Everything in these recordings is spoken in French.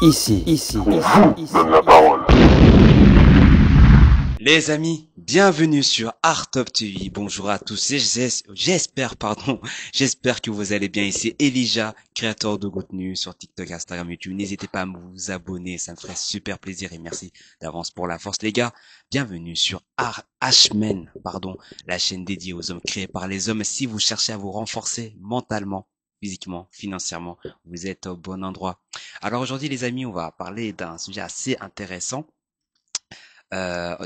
Donne la parole. Les amis, bienvenue sur Art Top TV. Bonjour à tous et j'espère que vous allez bien. Ici Elijah, créateur de contenu sur TikTok, Instagram, YouTube. N'hésitez pas à vous abonner, ça me ferait super plaisir et merci d'avance pour la force les gars. Bienvenue sur H-Men, la chaîne dédiée aux hommes, créée par les hommes. Si vous cherchez à vous renforcer mentalement, physiquement, financièrement, vous êtes au bon endroit. Alors aujourd'hui les amis, on va parler d'un sujet assez intéressant.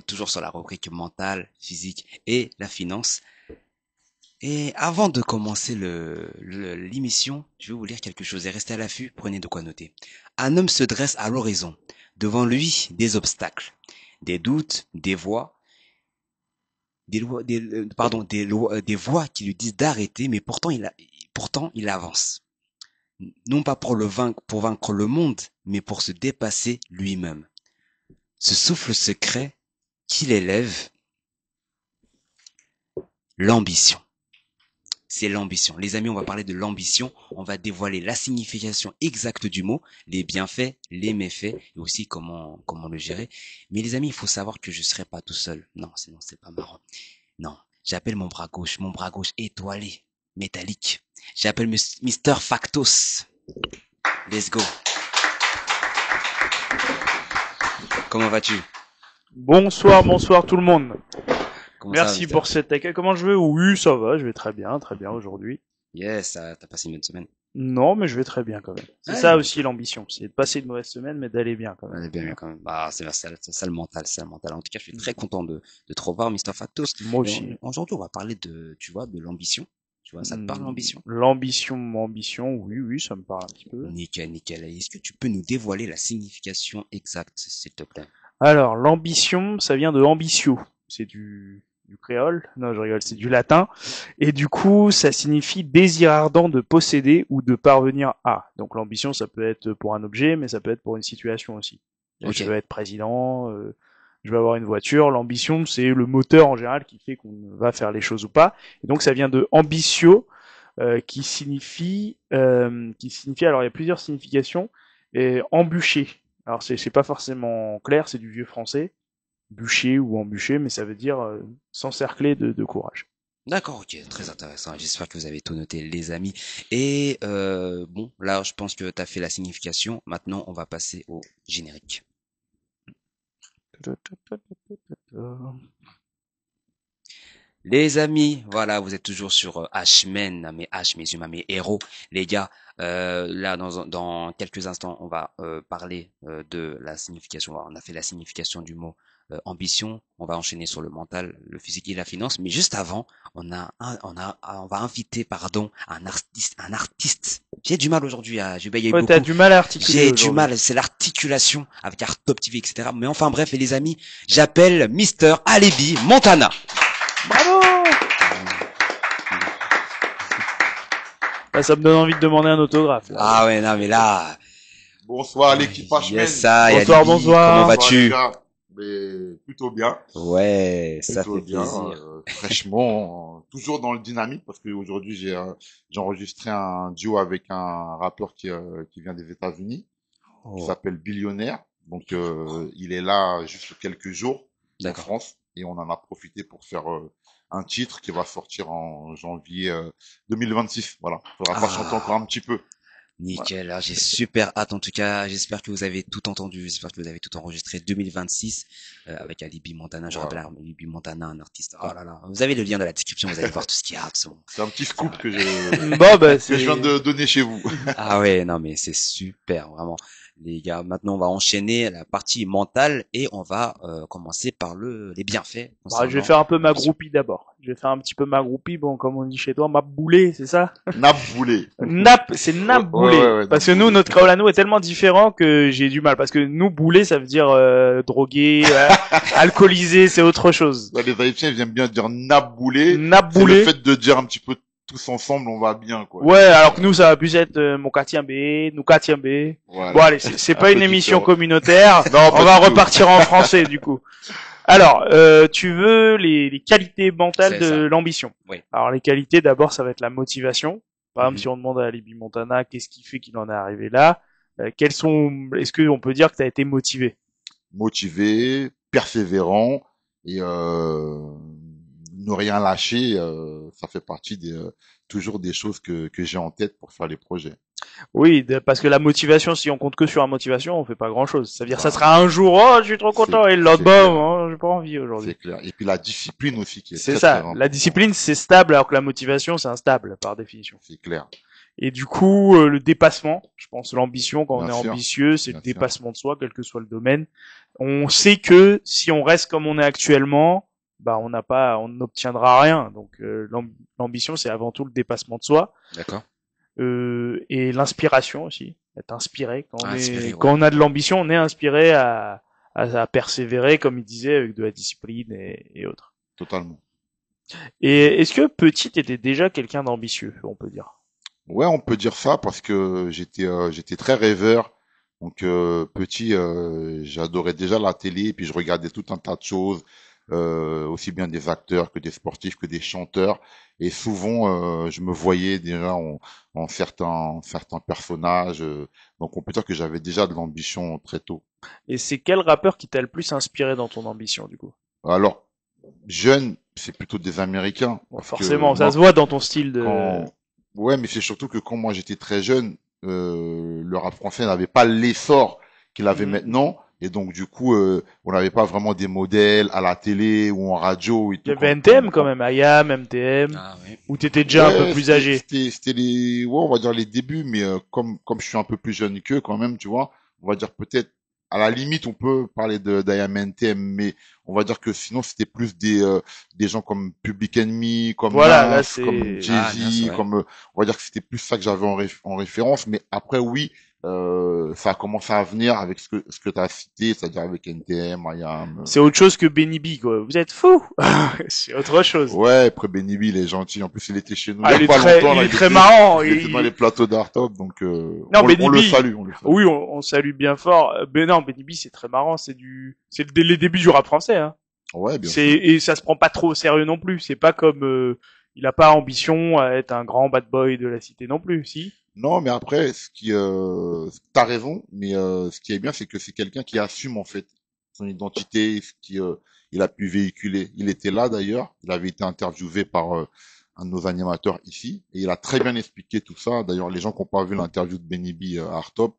Toujours sur la rubrique mentale, physique et la finance. Et avant de commencer l'émission, je vais vous lire quelque chose et restez à l'affût, prenez de quoi noter. Un homme se dresse à l'horizon. Devant lui, des obstacles, des doutes, des voix qui lui disent d'arrêter, mais pourtant il avance. Non pas pour vaincre le monde, mais pour se dépasser lui-même. Ce souffle secret qu'il élève, l'ambition. C'est l'ambition. Les amis, on va parler de l'ambition. On va dévoiler la signification exacte du mot, les bienfaits, les méfaits, et aussi comment le gérer. Mais les amis, il faut savoir que je serai pas tout seul. Non, sinon c'est pas marrant. Non, j'appelle mon bras gauche étoilé, métallique. J'appelle Mister Factos. Let's go. Comment vas-tu? Bonsoir tout le monde. Comment Merci ça va, pour cet accueil. Comment je vais? Oui, ça va, je vais très bien aujourd'hui. Yes, t'as passé une bonne semaine. Non, mais je vais très bien quand même. C'est Ouais. ça aussi l'ambition, c'est de passer une mauvaise semaine, mais d'aller bien quand même. Ouais, bien quand même. Bah, c'est ça le mental, c'est le mental. En tout cas, je suis très content de te revoir, Mister Factos. Moi aussi. Aujourd'hui, on va parler de l'ambition. Tu vois, ça te parle l'ambition? L'ambition, oui, ça me parle un petit peu. Nickel. Est-ce que tu peux nous dévoiler la signification exacte, s'il te plaît? Alors, l'ambition, ça vient de ambitio. C'est du créole. Non, je rigole, c'est du latin. Et du coup, ça signifie désir ardent de posséder ou de parvenir à. Donc l'ambition, ça peut être pour un objet, mais ça peut être pour une situation aussi. Ok. Je veux être président, je veux avoir une voiture. L'ambition, c'est le moteur en général qui fait qu'on va faire les choses ou pas. Et donc ça vient de ambitio, qui signifie, alors il y a plusieurs significations. Et embûcher. Alors c'est pas forcément clair, c'est du vieux français, bûcher ou embûcher, mais ça veut dire s'encercler de courage. D'accord, ok, très intéressant. J'espère que vous avez tout noté, les amis. Et bon, là, je pense que tu as fait la signification. Maintenant, on va passer au générique. Les amis, voilà, vous êtes toujours sur H-Men, mes humains, mes héros, les gars. Là, dans quelques instants, on va parler de la signification. On a fait la signification du mot ambition. On va enchaîner sur le mental, le physique et la finance. Mais juste avant, on va inviter, un artiste. J'ai du mal aujourd'hui j'ai bégayé Ouais, beaucoup. t'as du mal à articuler. J'ai du mal, c'est l'articulation avec Art Top TV, etc. Mais enfin bref, les amis, j'appelle Mister Alibi Montana. Bravo! Là, ça me donne envie de demander un autographe. Là. Ah ouais, non mais là... Bonsoir l'équipe H-Men. Yes, ça, Bonsoir, Alibi, bonsoir. comment vas-tu? Mais plutôt bien. Ouais, ça Plutôt fait bien, plaisir. fraîchement, toujours dans le dynamique parce qu'aujourd'hui j'ai enregistré un duo avec un rappeur qui vient des États-Unis, qui Oh, s'appelle Billionnaire. Donc il est là juste quelques jours en d'accord. France et on en a profité pour faire un titre qui va sortir en janvier 2026. Voilà, faudra patienter encore un petit peu. Nickel, j'ai super hâte en tout cas, j'espère que vous avez tout entendu, j'espère que vous avez tout enregistré 2026 avec Alibi Montana, je rappelle Alibi Montana, un artiste. Oh là là, vous avez le lien dans la description, vous allez voir tout ce qu'il y a. C'est un petit scoop que Bon, bah, je viens de donner chez vous. Ah ouais, non mais c'est super, vraiment. Les gars, maintenant on va enchaîner la partie mentale et on va commencer par les bienfaits. Bah, je vais faire un peu ma groupie d'abord. Je vais faire un petit peu ma groupie, bon, comme on dit chez toi, ma boulée, c'est ça? Nappe boulée. C'est nappe boulée. Ouais, parce que nous, notre créole à nous est tellement différent que j'ai du mal. Parce que nous, boulé, ça veut dire drogué, alcoolisé, c'est autre chose. Bah, les Haïtiens ils aiment bien dire nappe boulée. Nappe C'est le boulée. fait de dire un petit peu tous ensemble, on va bien, quoi. Ouais, alors que nous, ça va plus être mon quartier B, nous quartier B. Voilà. Bon, allez, c'est pas Un une peu émission différent. communautaire. Non, On pas va du tout. repartir en français, du coup. Alors, tu veux les qualités mentales C'est de ça. l'ambition. Oui. Alors, les qualités, d'abord, ça va être la motivation. Par exemple, Mhm. si on demande à Alibi Montana qu'est-ce qui fait qu'il en est arrivé là, Est-ce que on peut dire que tu as été motivé? Motivé, persévérant et ne rien lâcher, ça fait partie toujours des choses que j'ai en tête pour faire les projets. Oui, parce que la motivation, si on compte que sur la motivation, on fait pas grand-chose. Ça veut dire, ça Bah, sera un jour, oh, je suis trop content, et le c'est lendemain, clair, oh, j'ai pas envie aujourd'hui. c'est clair. Et puis la discipline aussi qui est C'est très très ça. La importante. discipline, c'est stable, alors que la motivation, c'est instable, par définition. C'est clair, Et du coup, le dépassement, je pense, l'ambition, quand on bien est sûr, ambitieux, c'est le bien sûr. dépassement de soi, quel que soit le domaine. On sait que si on reste comme on est actuellement, bah, on n'obtiendra rien. Donc, l'ambition, c'est avant tout le dépassement de soi. D'accord. Et l'inspiration aussi, être inspiré. Ah, inspiré, ouais. Quand on a de l'ambition, on est inspiré à persévérer, comme il disait, avec de la discipline et autres. Totalement. Et est-ce que petit était déjà quelqu'un d'ambitieux, on peut dire? Ouais, on peut dire ça parce que j'étais très rêveur. Donc petit, j'adorais déjà la télé, puis je regardais tout un tas de choses, aussi bien des acteurs que des sportifs que des chanteurs. Et souvent, je me voyais déjà en certains personnages. Donc on peut dire que j'avais déjà de l'ambition très tôt. Et c'est quel rappeur qui t'a le plus inspiré dans ton ambition, du coup? Alors jeune, c'est plutôt des Américains Bon, parce que forcément, ça se voit dans ton style de... quand ouais, mais c'est surtout que quand moi j'étais très jeune, le rap français n'avait pas l'essor qu'il avait Mhm. maintenant, et donc du coup, on n'avait pas vraiment des modèles à la télé ou en radio et Il y tout avait NTM quand même, IAM, MTM, Ah, oui. où t'étais déjà un peu Ouais, plus âgé. c'était les, ouais, on va dire les débuts, mais comme je suis un peu plus jeune qu'eux quand même, tu vois, on va dire peut-être à la limite on peut parler de d'IAM NTM, mais on va dire que sinon c'était plus des gens comme Public Enemy, comme Voilà, là Nas, comme c'est... Ah, bien sûr, Jay-Z, ouais. comme on va dire que c'était plus ça que j'avais en référence, mais après oui, ça a commencé à venir avec ce que tu as cité, c'est-à-dire avec NTM, IAM. C'est autre chose que Benny B, quoi. Vous êtes fous! C'est autre chose. Ouais, après Benny B, il est gentil. En plus, il était chez nous il Ah, y a pas longtemps. il Là, est très marrant. il était dans les plateaux d'Art Top, donc Non, Benny on B, le salue, on le salue. oui, on salue bien fort. Ben non, Benny B, c'est très marrant. Les débuts du rap français, hein. Ouais, bien sûr. Et ça se prend pas trop au sérieux non plus. C'est pas comme, il a pas ambition à être un grand bad boy de la cité non plus, si. Non, mais après, t'as raison, mais ce qui est bien, c'est que c'est quelqu'un qui assume en fait son identité, il a pu véhiculer. Il était là d'ailleurs, il avait été interviewé par un de nos animateurs ici, et il a très bien expliqué tout ça. D'ailleurs, les gens qui n'ont pas vu l'interview de Benny B à Art Top,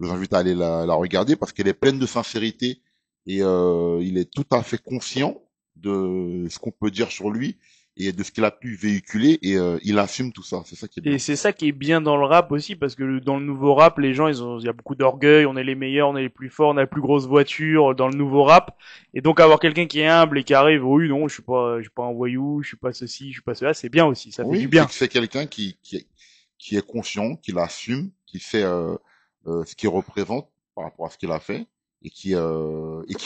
je vous invite à aller la regarder parce qu'elle est pleine de sincérité et il est tout à fait conscient de ce qu'on peut dire sur lui et de ce qu'il a pu véhiculer et il assume tout ça. C'est ça qui est bien. Et c'est ça qui est bien dans le rap aussi, parce que dans le nouveau rap, les gens, il y a beaucoup d'orgueil, on est les meilleurs, on est les plus forts, on a la plus grosse voiture dans le nouveau rap. Et donc avoir quelqu'un qui est humble et qui arrive, oui, non, je suis pas un voyou, je suis pas ceci, je suis pas cela, c'est bien aussi, ça fait du Oui, bien. c'est quelqu'un qui est conscient, qui l'assume, qui sait ce qu'il représente par rapport à ce qu'il a fait et qui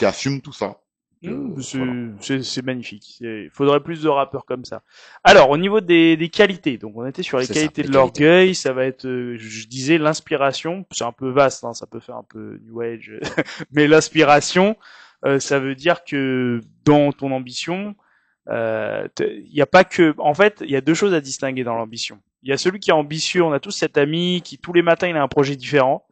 assume tout ça. Donc, voilà. C'est magnifique. Il faudrait plus de rappeurs comme ça. Alors, au niveau des qualités, donc on était sur les C'est ça, qualités les de qualités. l'orgueil, ça va être, je disais, l'inspiration, c'est un peu vaste, hein, ça peut faire un peu New Age, mais l'inspiration, ça veut dire que dans ton ambition, il y a pas que, en fait, il y a deux choses à distinguer dans l'ambition. Il y a celui qui est ambitieux, on a tous cet ami qui tous les matins il a un projet différent.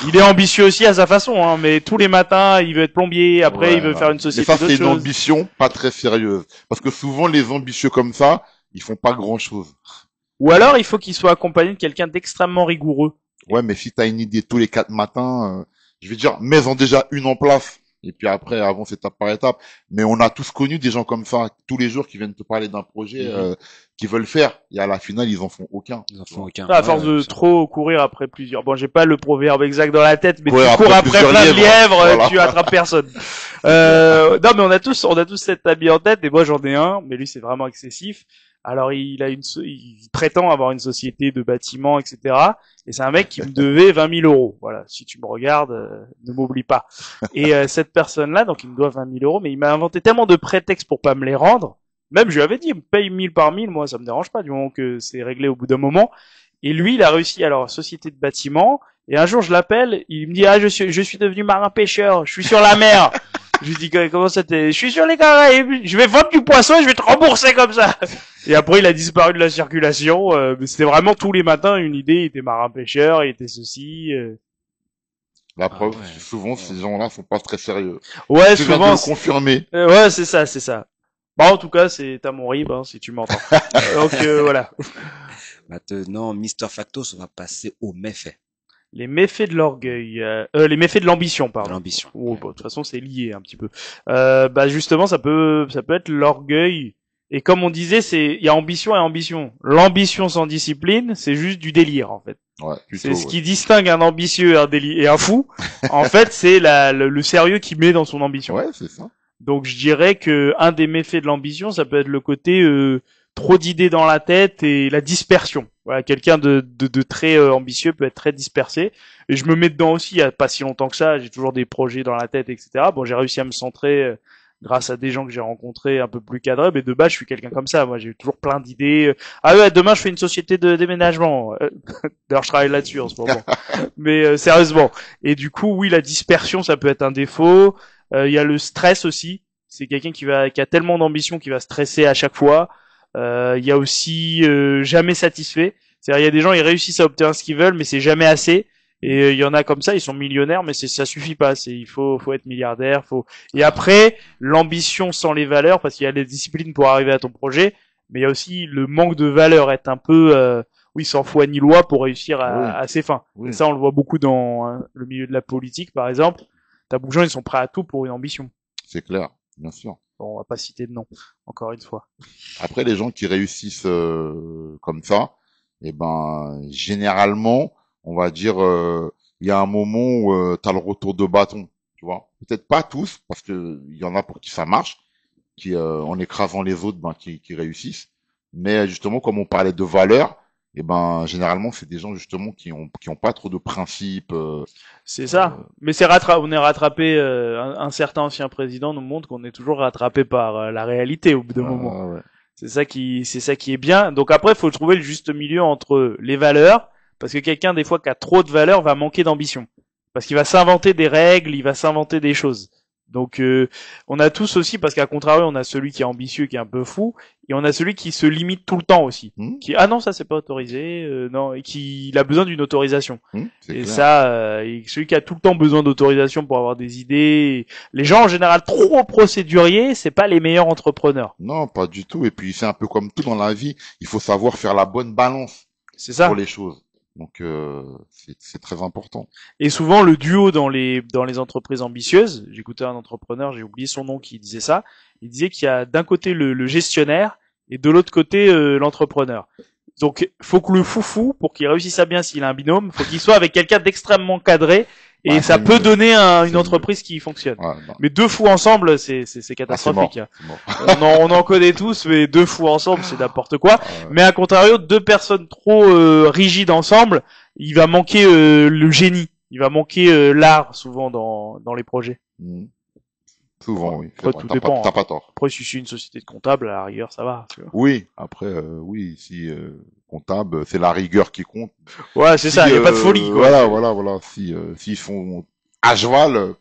Il est ambitieux aussi à sa façon, hein, mais tous les matins il veut être plombier, après il veut faire Voilà. une Mais société ça, d'autre c'est une chose. ambition pas très sérieuse. Parce que souvent, les ambitieux comme ça, ils font pas grand-chose. Ou alors il faut qu'il soit accompagné de quelqu'un d'extrêmement rigoureux. Ouais, mais si t'as une idée tous les 4 matins, je vais dire, mets-en déjà une en place. Et puis après, avance étape par étape. Mais on a tous connu des gens comme ça, tous les jours qui viennent te parler d'un projet qu'ils veulent faire. Et à la finale, ils en font aucun. Ils en font aucun. À Ouais, force ouais, de ça. trop courir après plusieurs. Bon, j'ai pas le proverbe exact dans la tête, mais Courir tu cours après après plusieurs plein de lièvres. lièvres, Voilà. tu attrapes personne. Non, mais on a tous cet ami en tête, et moi j'en ai un, mais lui c'est vraiment excessif. Alors il prétend avoir une société de bâtiments, etc. Et c'est un mec qui me devait 20 000 euros. Voilà, si tu me regardes, ne m'oublie pas. Et cette personne-là, donc il me doit 20 000 euros, mais il m'a inventé tellement de prétextes pour pas me les rendre. Même je lui avais dit, me paye 1000 par 1000, moi ça me dérange pas du moment que c'est réglé au bout d'un moment. Et lui, il a réussi alors société de bâtiment. Et un jour, je l'appelle, il me dit je suis devenu marin pêcheur, je suis sur la mer. Je lui dis comment ça t'est? Je suis sur les Caraïbes, je vais vendre du poisson et je vais te rembourser comme ça. Et après, il a disparu de la circulation. Mais c'était vraiment tous les matins une idée. Il était marin pêcheur, il était ceci. La Ah preuve, ouais. souvent, ces gens-là sont pas très sérieux. Ouais, Tu viens de souvent. le confirmer. Ouais, c'est ça, c'est ça. Bah, en tout cas, c'est à mon rib, hein, si tu m'entends. Donc voilà. Maintenant, Mister Factos, on va passer aux méfaits Les méfaits de l'orgueil, les méfaits de l'ambition, de pardon. l'ambition. Oh, bah, de toute façon, c'est lié un petit peu. Bah justement, ça peut être l'orgueil. Et comme on disait, il y a ambition et ambition. L'ambition sans discipline, c'est juste du délire en fait. Ouais, C'est plutôt, ce ouais. qui distingue un ambitieux et un fou. En fait, c'est le sérieux qu'il met dans son ambition. Ouais, c'est ça. Donc je dirais que un des méfaits de l'ambition, ça peut être le côté trop d'idées dans la tête et la dispersion. Voilà, quelqu'un de très ambitieux peut être très dispersé. Et je me mets dedans aussi, il y a pas si longtemps que ça, j'ai toujours des projets dans la tête, etc. Bon, j'ai réussi à me centrer grâce à des gens que j'ai rencontrés un peu plus cadrés, mais de base, je suis quelqu'un comme ça. Moi, j'ai toujours plein d'idées. Ah ouais, demain, je fais une société de déménagement. D'ailleurs, je travaille là-dessus en ce moment. Mais sérieusement. Et du coup, oui, la dispersion, ça peut être un défaut. Il y a le stress aussi. C'est quelqu'un qui a tellement d'ambition qu'il va stresser à chaque fois. Il y a aussi jamais satisfait. C'est-à-dire, il y a des gens, ils réussissent à obtenir ce qu'ils veulent, mais c'est jamais assez. Et il y en a comme ça, ils sont millionnaires, mais ça suffit pas. Faut être milliardaire. Et après, l'ambition sans les valeurs, parce qu'il y a les disciplines pour arriver à ton projet, mais il y a aussi le manque de valeurs, être un peu, oui, sans foi ni loi pour réussir Oui, à ses fins. Et oui, ça, on le voit beaucoup dans le milieu de la politique, par exemple. T'as beaucoup de gens, ils sont prêts à tout pour une ambition. c'est clair, bien sûr. Bon, on va pas citer de nom, encore une fois. Après, les gens qui réussissent comme ça, eh ben, généralement, on va dire, il y a un moment où tu as le retour de bâton, tu vois. Peut-être pas tous, parce que il y en a pour qui ça marche, qui en écrasant les autres, ben, qui réussissent. Mais justement, comme on parlait de valeurs, eh ben, généralement, c'est des gens justement qui ont pas trop de principes. C'est Euh, ça. Mais on est rattrapé, un certain ancien président nous montre qu'on est toujours rattrapé par la réalité au bout d'un moment. ouais. C'est ça qui est bien. Donc après, il faut trouver le juste milieu entre les valeurs, parce que quelqu'un, des fois, qui a trop de valeurs, va manquer d'ambition. Parce qu'il va s'inventer des règles, il va s'inventer des choses. Donc on a tous aussi, parce qu'à contrario, on a celui qui est ambitieux, qui est un peu fou, et on a celui qui se limite tout le temps aussi. Hmm, Qui, ah non, ça c'est pas autorisé, non, et qui il a besoin d'une autorisation. c'est Et clair. ça, celui qui a tout le temps besoin d'autorisation pour avoir des idées, les gens en général trop procéduriers, c'est pas les meilleurs entrepreneurs. Non, pas du tout. Et puis, c'est un peu comme tout dans la vie. Il faut savoir faire la bonne balance C'est pour ça. les choses. Donc, c'est très important. Et souvent le duo dans les entreprises ambitieuses, j'écoutais un entrepreneur, j'ai oublié son nom, qui disait ça. Il disait qu'il y a d'un côté le gestionnaire et de l'autre côté l'entrepreneur. Donc faut que le foufou, pour qu'il réussisse à bien s'il a un binôme, faut qu'il soit avec quelqu'un d'extrêmement cadré et Ouais, ça c'est peut mieux. donner C'est une mieux. entreprise qui fonctionne. Ouais, non. Mais deux fous ensemble, c'est Ah, c'est catastrophique. mort. Hein. C'est mort. On en connaît tous, mais deux fous ensemble, c'est n'importe quoi. Ah, ouais. Mais à contrario, deux personnes trop rigides ensemble, il va manquer le génie. Il va manquer l'art souvent dans les projets. Hmm. Souvent, Ouais. oui. C'est Après, vrai. tout dépend. T'as Hein. pas tort. Après, si je suis une société de comptable, à la rigueur, ça va. Tu vois. Oui. Après, oui, si comptable, c'est la rigueur qui compte. Ouais, c'est Si, ça. Il y a pas de folie, quoi. voilà. Si s'ils font à cheval,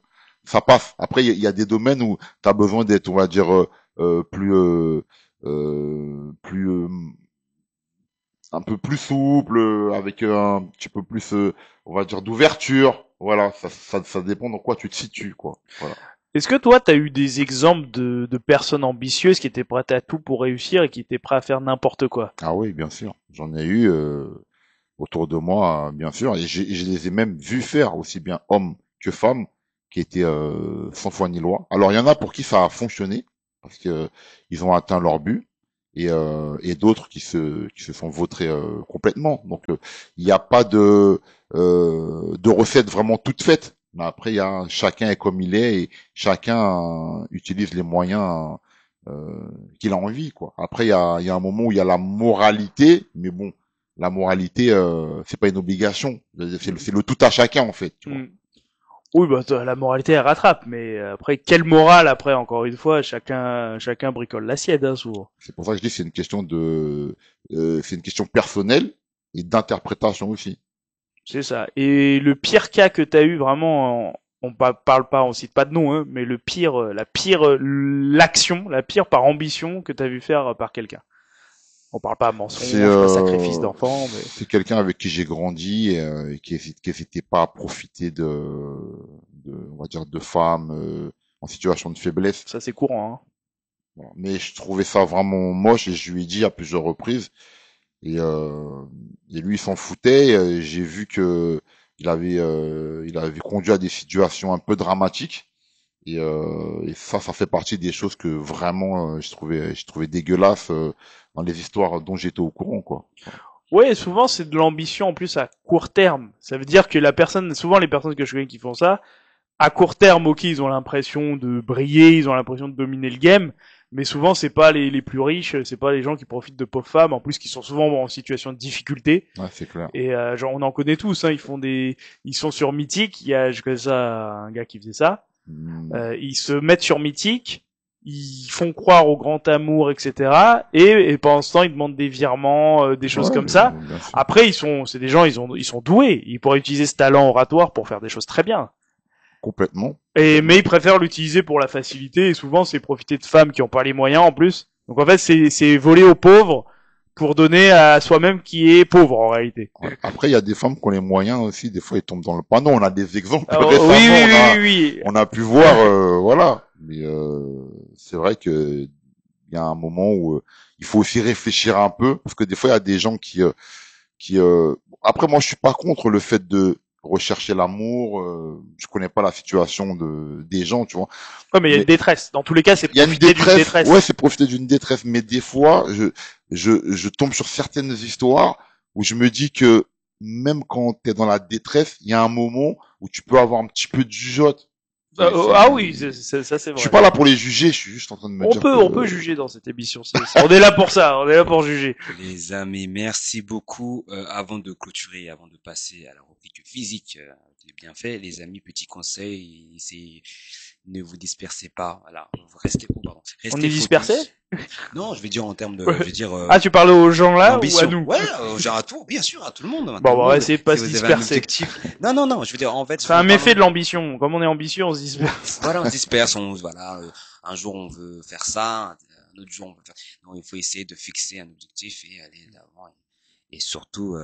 ça passe. Après, il y a des domaines où t'as besoin d'être, on va dire, plus un peu plus souple, avec un petit peu plus, on va dire, d'ouverture. Voilà, ça dépend dans quoi tu te situes, quoi. Voilà. Est-ce que toi, t'as eu des exemples de personnes ambitieuses qui étaient prêtes à tout pour réussir et qui étaient prêtes à faire n'importe quoi? Ah oui, bien sûr. J'en ai eu autour de moi, bien sûr, et je les ai même vus faire, aussi bien hommes que femmes, qui étaient sans foi ni loi. Alors il y en a pour qui ça a fonctionné, parce que ils ont atteint leur but, et d'autres qui se sont vautrés complètement. Donc il n'y a pas de recette vraiment toute faite. Mais après, chacun est comme il est et chacun utilise les moyens qu'il a envie, quoi. Après, il y a un moment où il y a la moralité, mais bon, la moralité, c'est pas une obligation. C'est le tout à chacun, en fait, tu vois. Hmm. Oui, bah la moralité elle rattrape, mais après quelle morale après encore une fois, chacun bricole la sienne hein, souvent. C'est pour ça que je dis que c'est une question personnelle et d'interprétation aussi. C'est ça. Et le pire cas que t'as eu vraiment, parle pas, on cite pas de nom, hein, mais le pire, l'action, la pire par ambition que t'as vu faire par quelqu'un. On parle pas mensonge, C'est pas sacrifice d'enfant, mais c'est quelqu'un avec qui j'ai grandi et qui hésitait pas à profiter on va dire, de femmes en situation de faiblesse. ça c'est courant. Hein. Voilà. Mais je trouvais ça vraiment moche et je lui ai dit à plusieurs reprises. Et lui, il s'en foutait. J'ai vu que il avait conduit à des situations un peu dramatiques. Et ça fait partie des choses que vraiment je trouvais dégueulasses dans les histoires dont j'étais au courant, quoi. Ouais, souvent c'est de l'ambition en plus à court terme. Ça veut dire que souvent les personnes que je connais qui font ça, à court terme, ok, ils ont l'impression de briller, ils ont l'impression de dominer le game, mais souvent c'est pas les plus riches, c'est pas les gens qui profitent de pauvres femmes, en plus qui sont souvent en situation de difficulté. Ouais, c'est clair. Et genre on en connaît tous, hein, ils sont sur Mythique. Je connais ça, un gars qui faisait ça. Ils se mettent sur Mythique, ils font croire au grand amour, etc. Et pendant ce temps, ils demandent des virements, des choses Ouais, comme ça. bien sûr. Après, c'est des gens, ils sont doués. Ils pourraient utiliser ce talent oratoire pour faire des choses très bien. Complètement. Mais ils préfèrent l'utiliser pour la facilité. Et souvent, c'est profiter de femmes qui n'ont pas les moyens en plus. Donc en fait, c'est voler aux pauvres pour donner à soi-même qui est pauvre en réalité. Ouais. Après, il y a des femmes qui ont les moyens aussi. Des fois, ils tombent dans le panneau. On a des exemples Alors, récemment. oui. On a pu voir, voilà. Mais c'est vrai que il y a un moment où il faut aussi réfléchir un peu, parce que des fois, il y a des gens qui. Après, moi, je suis pas contre le fait de rechercher l'amour. Je connais pas la situation des gens, tu vois. Ouais, mais il y a une détresse. Dans tous les cas, c'est Il y a une profiter d'une détresse. détresse. Ouais, c'est profiter d'une détresse. Mais des fois, je tombe sur certaines histoires où je me dis que même quand t'es dans la détresse, il y a un moment où tu peux avoir un petit peu de jugeote. Ah oui, ça c'est vrai. Je suis pas là pour les juger, je suis juste en train de me dire On peut juger dans cette émission. On est là pour ça, on est là pour juger. Les amis, merci beaucoup. Avant de clôturer, avant de passer à la rubrique physique des bienfaits, les amis, petit conseil, c'est ne vous dispersez pas. Voilà, restez On est dispersé? Non, je vais dire en termes de, Ouais. je vais dire. Ah, tu parles aux gens là ou à Ambition. nous? Ouais, genre à tout, bien sûr, à tout le monde. Bon, on va essayer de pas se vous avez un disperser. objectif. Non, je veux dire, en fait. C'est un méfait de l'ambition. Comme on est ambitieux, on se disperse. Voilà, on se disperse, voilà, un jour on veut faire ça, un autre jour on veut faire. Non, il faut essayer de fixer un objectif et aller de l'avant et surtout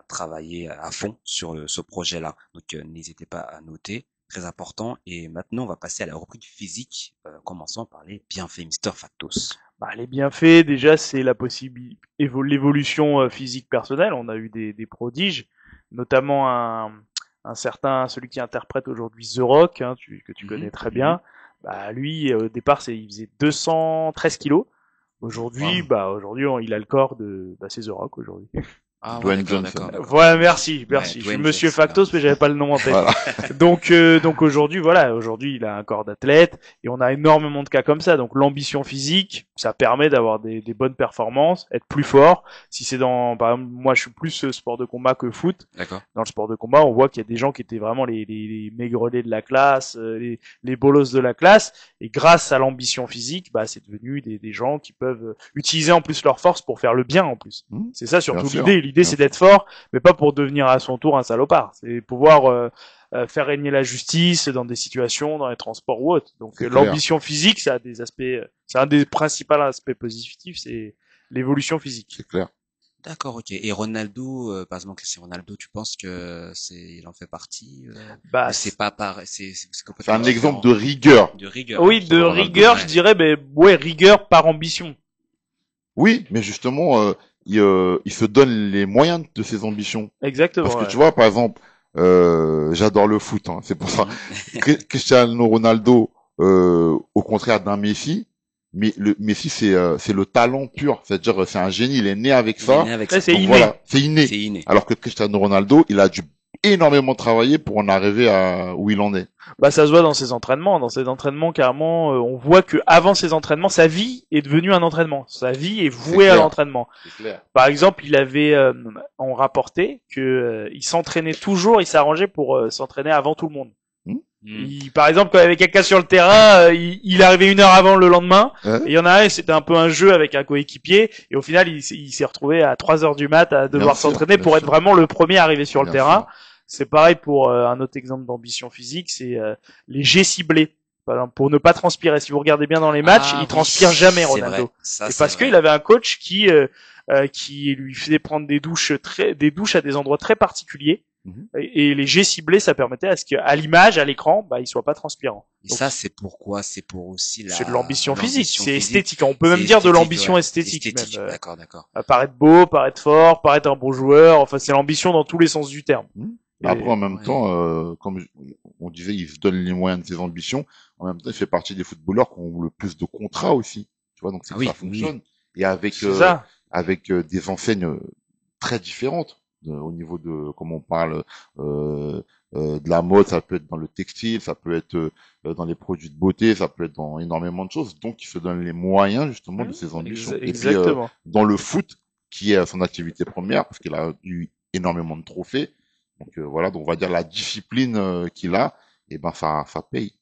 travailler à fond sur ce projet-là. Donc n'hésitez pas à noter, très important. Et maintenant on va passer à la rubrique physique, commençant par les bienfaits, Mister Factos. Les bienfaits, déjà, c'est la possibilité, l'évolution physique personnelle. On a eu des prodiges, notamment un certain, celui qui interprète aujourd'hui The Rock, hein, que tu connais très bien. Lui, au départ, il faisait 213 kilos. Aujourd'hui, il a le corps c'est The Rock aujourd'hui. Ah, Dwayne d'accord, Johnson. d'accord. Voilà, merci. Ouais, Je suis Dwayne Monsieur Johnson, Factos, mais j'avais pas le nom en tête. Voilà. Donc aujourd'hui, aujourd'hui, il a un corps d'athlète et on a énormément de cas comme ça. Donc l'ambition physique, ça permet d'avoir des bonnes performances, être plus fort. Si c'est par exemple, moi, je suis plus sport de combat que foot. D'accord. Dans le sport de combat, on voit qu'il y a des gens qui étaient vraiment les maigrelets de la classe, les bolosses de la classe. Et grâce à l'ambition physique, c'est devenu des gens qui peuvent utiliser en plus leur force pour faire le bien en plus. C'est ça surtout Bien sûr. l'idée. L'idée, c'est d'être fort, mais pas pour devenir à son tour un salopard. C'est pouvoir faire régner la justice dans des situations, dans les transports ou autres. Donc C'est clair. l'ambition physique, ça a des aspects, c'est un des principaux aspects positifs, c'est l'évolution physique. C'est clair. D'accord, ok. Et Ronaldo, par exemple, Cristiano Ronaldo, tu penses que il en fait partie c'est pas pareil, c'est C'est complètement un exemple différent. de rigueur. De rigueur. Oui, de Ronaldo, rigueur, ouais. je dirais, rigueur par ambition. Oui, mais justement, il se donne les moyens de ses ambitions. Exactement. Parce que tu vois, par exemple, j'adore le foot, hein, c'est pour ça. Cristiano Ronaldo, au contraire d'un Messi, mais le Messi c'est le talent pur, c'est-à-dire c'est un génie, il est né avec Il est ça. né avec Ça, ça. c'est Donc inné. voilà, c'est inné. C'est inné. Alors que Cristiano Ronaldo, il a dû énormément travailler pour en arriver à où il en est. Ça se voit dans ses entraînements. Dans ses entraînements, carrément, on voit que avant ses entraînements, sa vie est devenue un entraînement. Sa vie est vouée C'est à clair. l'entraînement. C'est clair. Par exemple, on rapportait que il s'entraînait toujours, il s'arrangeait pour s'entraîner avant tout le monde. Par exemple, quand il y avait quelqu'un sur le terrain, il arrivait 1 heure avant le lendemain. Ouais. Et il y en a un, c'était un peu un jeu avec un coéquipier. Et au final, il s'est retrouvé à 3 heures du mat à devoir Bien sûr, s'entraîner bien pour être sûr. vraiment le premier arrivé sur le Bien terrain. sûr. C'est pareil pour un autre exemple d'ambition physique, c'est les jets ciblés. par exemple, pour ne pas transpirer. Si vous regardez bien dans les matchs, il transpire jamais, c'est Ronaldo. vrai. Ça, Et c'est parce vrai. qu'il avait un coach qui lui faisait prendre des douches à des endroits très particuliers. Mhm. Et les jets ciblés, ça permettait à ce qu'à l'image, à l'écran, il soit pas transpirant. Et Donc, ça, c'est pourquoi? C'est pour aussi c'est de l'ambition physique, l'ambition c'est physique. esthétique. On peut C'est même dire de esthétique, l'ambition ouais. esthétique, Esthétique, même. d'accord, d'accord. Paraître beau, paraître fort, paraître un bon joueur. Enfin, c'est l'ambition dans tous les sens du terme. Et- Après, en même Ouais. temps, on disait, il se donne les moyens de ses ambitions. En même temps, il fait partie des footballeurs qui ont le plus de contrats aussi. Tu vois, donc c'est Ah que oui, ça fonctionne. Et avec c'est ça. des enseignes très différentes au niveau de, comme on parle, euh, de la mode, ça peut être dans le textile, ça peut être dans les produits de beauté, ça peut être dans énormément de choses. Donc, il se donne les moyens justement de ses ambitions. Et puis, Exactement. dans le foot, qui est son activité première, parce qu'il a eu énormément de trophées. Donc voilà, donc on va dire la discipline qu'il a, et ben ça paye.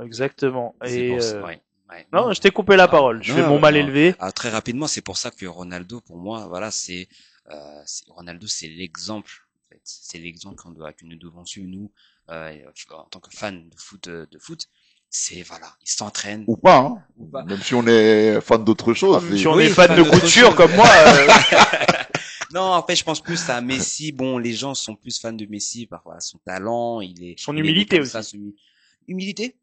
Exactement. C'est Et pour ça, ouais. Ouais. non, je t'ai coupé la Ah, parole. Je fais non, mon mal non. élevé. Ah, très rapidement, c'est pour ça que Ronaldo, pour moi, voilà, Ronaldo, c'est l'exemple. En fait. C'est l'exemple que nous devons suivre nous en tant que fans de foot. C'est voilà, il s'entraîne. Ou pas, hein. Ou pas. Même si on est fan d'autre chose. Même c'est- si on Oui, est fan fan de d'autre couture chose. comme moi. Non, en fait, je pense plus à Messi. Bon, les gens sont plus fans de Messi par voilà, son talent, Son il est né humilité comme aussi. ça, humilité?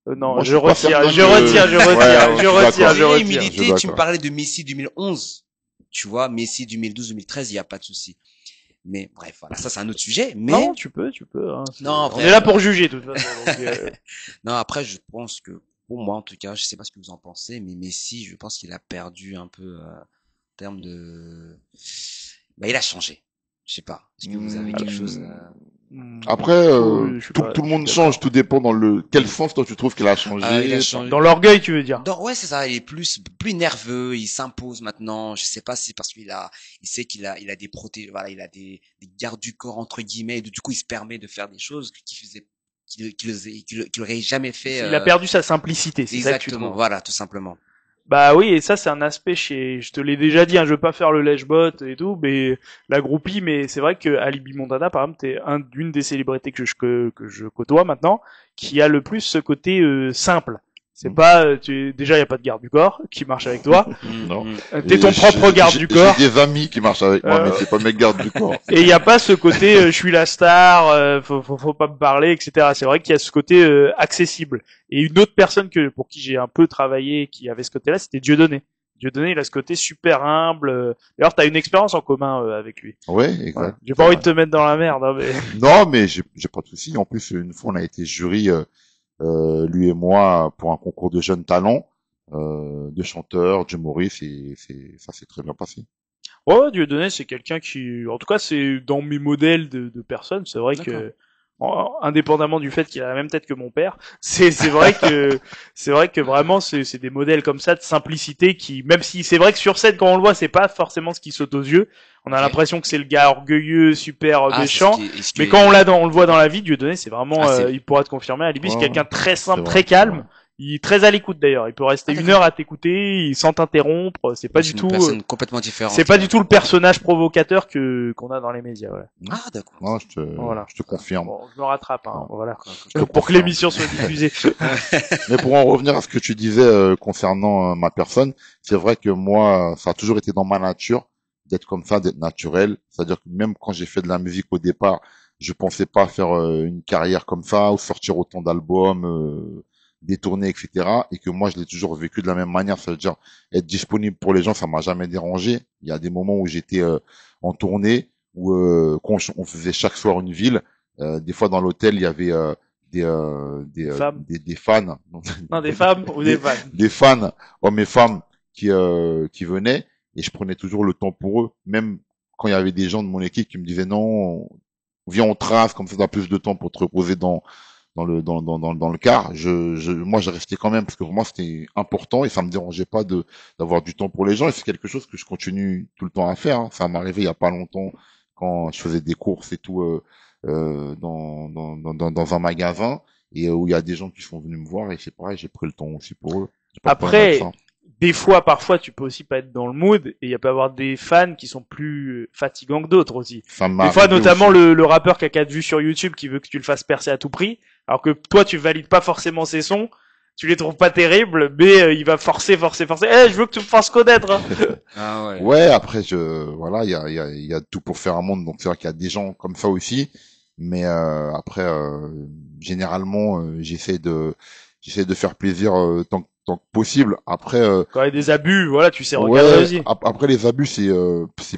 Non, Moi, je suis pas retire, certain je que- retire, je Ouais, retire, ouais, je je suis retire, d'accord. je retire. Humilité, Je suis tu me d'accord. parlais de Messi 2011. Tu vois, Messi 2012-2013, il n'y a pas de souci. Mais bref, voilà, ça c'est un autre sujet. Mais Non, tu peux. Hein, non, on après, est là pour juger de toute façon. Donc, non, après, je pense que pour moi, en tout cas, je sais pas ce que vous en pensez, mais Messi, je pense qu'il a perdu un peu en termes de. Bah, il a changé. Je sais pas. Est-ce que vous avez quelque chose Après, je suis tout, pas- tout le je suis monde d'accord. change, tout dépend dans le quel sens toi tu trouves qu'il a changé. Ah, il a changé. Dans l'orgueil, tu veux dire. Ouais, c'est ça. Il est plus nerveux. Il s'impose maintenant. Je sais pas si c'est parce il sait qu'il a des voilà, il a des gardes du corps entre guillemets. Et du coup, il se permet de faire des choses qu'il aurait jamais fait. Il a perdu sa simplicité, c'est ça que tu Exactement. trouves. Voilà, tout simplement. Bah oui, et ça c'est un aspect je te l'ai déjà dit, hein, je veux pas faire le lèche-bot et tout, mais la groupie, mais c'est vrai que Alibi Montana, par exemple, t'es d'une des célébrités que je côtoie maintenant, qui a le plus ce côté simple. C'est pas, déjà y a pas de garde du corps qui marche avec toi. Non. T'es ton Et propre garde du corps. J'ai des amis qui marchent avec moi, mais c'est pas mes gardes du corps. Et il y a pas ce côté, je suis la star, faut pas me parler, etc. C'est vrai qu'il y a ce côté accessible. Et une autre personne pour qui j'ai un peu travaillé, qui avait ce côté-là, c'était Dieudonné. Dieudonné, il a ce côté super humble. D'ailleurs, t'as une expérience en commun avec lui. Ouais, exact. Ouais. J'ai pas envie de te mettre dans la merde, hein, mais Non, mais j'ai pas de souci. En plus, une fois, on a été jury, lui et moi, pour un concours de jeunes talents, de chanteurs, d'humoristes, et ça s'est très bien passé. ouais, Dieudonné, c'est quelqu'un qui, en tout cas, c'est dans mes modèles de personnes. C'est vrai D'accord. que, indépendamment du fait qu'il a la même tête que mon père, c'est vrai que vraiment c'est des modèles comme ça de simplicité qui, même si c'est vrai que sur scène quand on le voit, c'est pas forcément ce qui saute aux yeux. On a Ok. l'impression que c'est le gars orgueilleux, super Ah, c'est méchant. ce qui Mais est- quand on le voit dans la vie, Dieudonné, c'est vraiment, il pourra te confirmer. Alibi, c'est Ouais, quelqu'un de très simple, c'est vrai, très c'est calme. vrai. Il est très à l'écoute d'ailleurs. Il peut rester une d'accord. heure à t'écouter, sans t'interrompre. C'est pas du une tout. personne complètement différente. C'est pas du tout le personnage provocateur qu'on a dans les médias. Voilà. Ah, d'accord. Non, Voilà. je te confirme. Bon, je me rattrape. Hein, voilà. Je te Pour que confirme. l'émission soit diffusée. Mais pour en revenir à ce que tu disais concernant ma personne, c'est vrai que moi, ça a toujours été dans ma nature d'être comme ça, d'être naturel. C'est-à-dire que même quand j'ai fait de la musique au départ, je pensais pas faire une carrière comme ça ou sortir autant d'albums, des tournées, etc. Et que moi, je l'ai toujours vécu de la même manière. C'est-à-dire être disponible pour les gens, ça m'a jamais dérangé. Il y a des moments où j'étais en tournée, où quand on faisait chaque soir une ville. Des fois dans l'hôtel, il y avait Femmes. des fans. Non, des femmes ou des fans. Des fans, hommes et femmes, qui venaient, et je prenais toujours le temps pour eux, même quand il y avait des gens de mon équipe qui me disaient non, viens on trace, comme ça t'as plus de temps pour te reposer dans le car. Moi je restais quand même parce que pour moi c'était important et ça me dérangeait pas d'avoir du temps pour les gens, et c'est quelque chose que je continue tout le temps à faire, hein. Ça m'est arrivé il y a pas longtemps quand je faisais des courses et tout dans un magasin, et où il y a des gens qui sont venus me voir, et c'est pareil, j'ai pris le temps aussi pour eux. J'ai pas de problème avec Après, ça. des fois, parfois, tu peux aussi pas être dans le mood et il y a peut avoir des fans qui sont plus fatigants que d'autres aussi. Ça m'a Des fois, arrivé notamment aussi. le rappeur qui a 4 vues sur YouTube qui veut que tu le fasses percer à tout prix, alors que toi, tu valides pas forcément ses sons, tu les trouves pas terribles, mais il va forcer. Je veux que tu me fasses connaître. Hein. Ah ouais. Ouais, après, voilà, il y a tout pour faire un monde, donc c'est vrai qu'il y a des gens comme ça aussi, mais après, généralement, j'essaie de faire plaisir tant que possible. Après, Quand il y a des abus, voilà, tu sais regarder ouais, aussi. après les abus, c'est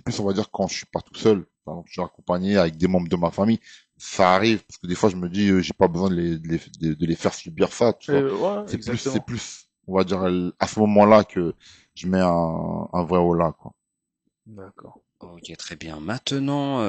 plus, on va dire, quand je suis pas tout seul. Par exemple, je suis accompagné avec des membres de ma famille. Ça arrive, parce que des fois, je me dis, j'ai pas besoin de les faire subir ça, tu vois. Ouais, C'est exactement. plus, on va dire, à ce moment-là que je mets un vrai holà, quoi. D'accord. Ok, très bien. Maintenant,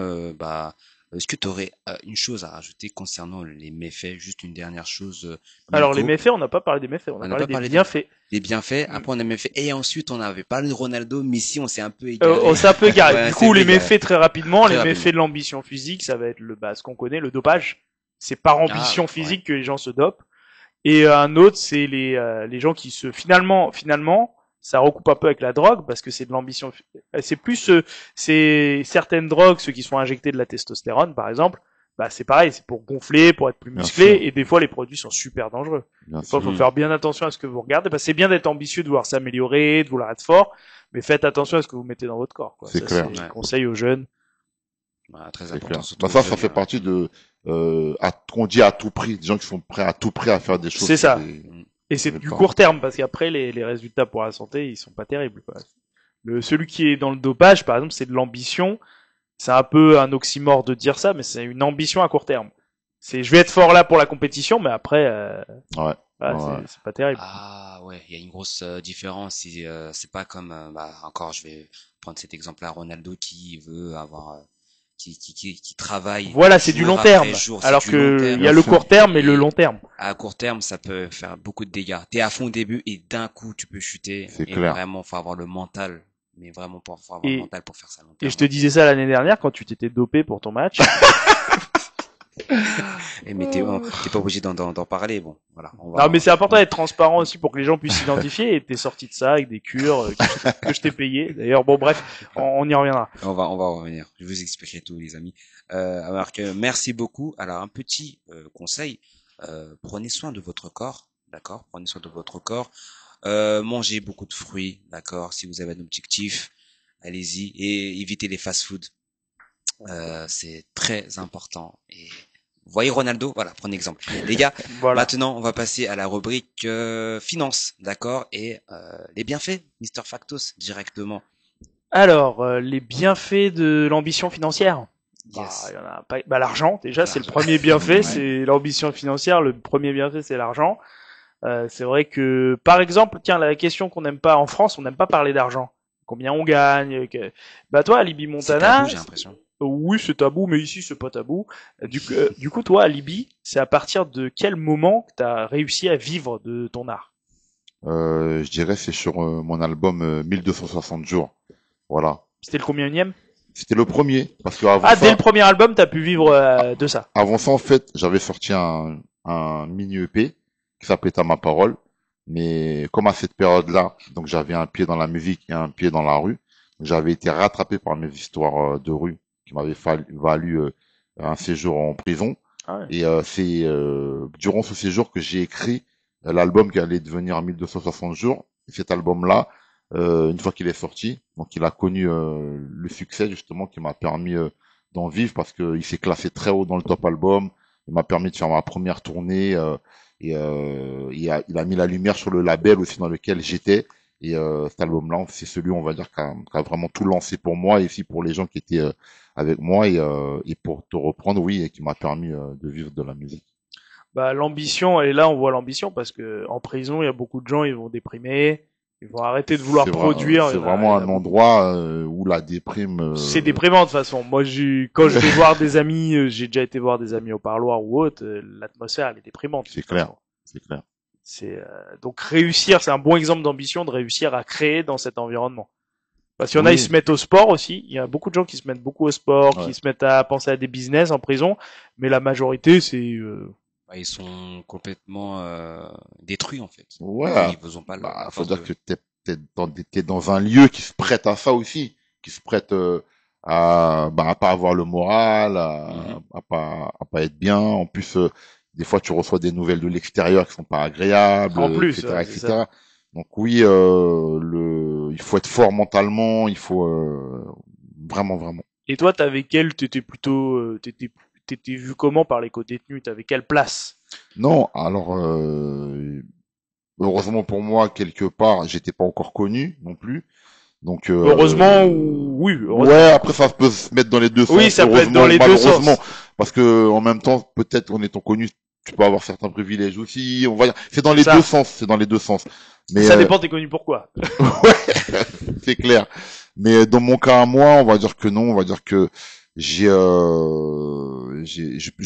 est-ce que tu aurais une chose à rajouter concernant les méfaits? Juste une dernière chose, Alors les Nico. méfaits, on n'a pas parlé des méfaits, on On a n'a parlé pas des parlé bienfaits. des bienfaits. Mm. Après, on a méfaits. Et ensuite, on avait parlé de Ronaldo. Messi, on s'est un peu On égaré. s'est un peu égaré. Ouais, Du c'est coup, les égaré. méfaits très rapidement, Très les rapidement. méfaits de l'ambition physique, ça va être ce qu'on connaît, le dopage. C'est par Ah, ambition ouais. physique que les gens se dopent. Et un autre, c'est les gens qui finalement, ça recoupe un peu avec la drogue parce que c'est de l'ambition. C'est plus, c'est certaines drogues, ceux qui sont injectés de la testostérone, par exemple. Bah, c'est pareil, c'est pour gonfler, pour être plus Bien musclé, sûr, et des fois les produits sont super dangereux. bien Des fois, il sûr. faut Hmm. faire bien attention à ce que vous regardez. Parce que c'est bien d'être ambitieux, de vouloir s'améliorer, de vouloir être fort, mais faites attention à ce que vous mettez dans votre corps. Quoi. C'est Ça, clair, c'est Ouais. conseil aux jeunes. Voilà, très c'est important, clair. surtout Bah aux ça jeunes. fait partie de, qu'on dit à tout prix, des gens qui sont prêts à tout prix à faire des choses C'est qu'ils ça. Hmm. Et ne c'est veulent du pas. court terme, parce qu'après, les résultats pour la santé, ils sont pas terribles. Quoi. Celui qui est dans le dopage, par exemple, c'est de l'ambition. C'est un peu un oxymore de dire ça, mais c'est une ambition à court terme. Je vais être fort là pour la compétition, mais après, Ouais, voilà, ouais, c'est pas terrible. Ah ouais, il y a une grosse différence. C'est pas comme, encore, je vais prendre cet exemple-là, Ronaldo qui veut avoir, qui travaille Voilà, c'est du jour long après terme. jour. C'est Alors du long que il y terme. a bien le sûr. court terme et le Et long terme. à court terme, ça peut faire beaucoup de dégâts. T'es à fond au début et d'un coup, tu peux chuter. C'est Et clair. vraiment, faut avoir le mental. Mais vraiment, faut avoir le Et, mental pour faire ça à long et terme. je te disais ça l'année dernière quand tu t'étais dopé pour ton match. Mais t'es pas obligé d'en parler. Bon, voilà. Non, mais c'est important d'être transparent aussi pour que les gens puissent s'identifier. Et t'es sorti de ça avec des cures que je t'ai payé. D'ailleurs, bon, bref, on y reviendra. On va revenir. Je vais vous expliquer tout, les amis. Alors que merci beaucoup. Alors, un petit conseil. Prenez soin de votre corps. D'accord? Prenez soin de votre corps. Mangez beaucoup de fruits. D'accord? Si vous avez un objectif, allez-y. Et évitez les fast-foods. C'est très important. Et vous voyez Ronaldo, voilà, prenez exemple. Les gars, Voilà. maintenant on va passer à la rubrique finance, d'accord, et les bienfaits, Mister Factos, directement. Alors, les bienfaits de l'ambition financière. Bah, Yes. il y en a pas. Bah, l'argent, déjà, c'est le L'argent. premier bienfait, Ouais. c'est l'ambition financière. Le premier bienfait, c'est l'argent. C'est vrai que, par exemple, tiens, la question qu'on n'aime pas en France, on n'aime pas parler d'argent. Combien on gagne. Bah, toi, Alibi C'est Montana, tabou, j'ai l'impression. oui, c'est tabou, mais ici, c'est pas tabou. Du coup, toi, Alibi, c'est à partir de quel moment que t'as réussi à vivre de ton art? Je dirais c'est sur mon album 1260 jours. Voilà. C'était le combien-unième? C'était le premier parce que avant Ah, dès ça, le premier album, t'as pu vivre de ça. avant ça en fait, j'avais sorti un mini EP qui s'appelait T'as ma parole. Mais comme à cette période-là, donc j'avais un pied dans la musique et un pied dans la rue, j'avais été rattrapé par mes histoires de rue qui m'avaient valu un séjour en prison. Ah ouais. Et c'est durant ce séjour que j'ai écrit l'album qui allait devenir 1260 jours. Et cet album-là, une fois qu'il est sorti, donc il a connu le succès justement qui m'a permis d'en vivre parce qu'il s'est classé très haut dans le top album. Il m'a permis de faire ma première tournée et il a mis la lumière sur le label aussi dans lequel j'étais. Et cet album-là, c'est celui, on va dire, qui a vraiment tout lancé pour moi et aussi pour les gens qui étaient avec moi et pour te reprendre, oui, et qui m'a permis de vivre de la musique. Bah, l'ambition, et là, on voit l'ambition parce que en prison, il y a beaucoup de gens, ils vont déprimer, ils vont arrêter de vouloir produire. C'est Il y en a- vraiment il y en un a beaucoup. endroit où la déprime. C'est déprimant de toute façon. Moi, quand je vais voir des amis, j'ai déjà été voir des amis au parloir ou autre, l'atmosphère, elle est déprimante. de C'est toute clair. façon. C'est clair. Donc réussir, c'est un bon exemple d'ambition de réussir à créer dans cet environnement. Parce qu'il y en a, Oui. ils se mettent au sport aussi. Il y a beaucoup de gens qui se mettent beaucoup au sport, Ouais. qui se mettent à penser à des business en prison, mais la majorité, c'est Bah, ils sont complètement détruits en fait. Ouais. Ils vous ont pas Bah, la faut force dire de... que t'es dans un lieu qui se prête à ça aussi, qui se prête à pas avoir le moral, Mhm. à pas être bien. En plus, des fois, tu reçois des nouvelles de l'extérieur qui sont pas agréables, En plus, etc., ouais, c'est ça. etc. Donc oui, il faut être fort mentalement, il faut vraiment, vraiment. Et toi, t'étais plutôt, t'étais vu comment par les co-détenus? T'avais quelle place? Non, alors heureusement pour moi, quelque part, j'étais pas encore connu non plus. Donc Heureusement ou, oui, ouais, heureusement. après ça peut se mettre dans les deux Oui, sens, ça peut être dans heureusement ou les deux malheureusement, sens. parce que en même temps, peut-être en étant connu, tu peux avoir certains privilèges aussi. On va dire, c'est dans C'est les deux ça. sens, c'est dans les deux sens. Mais Ça dépend, t'es connu pourquoi. ouais, c'est clair. Mais dans mon cas à moi, on va dire que non, on va dire que je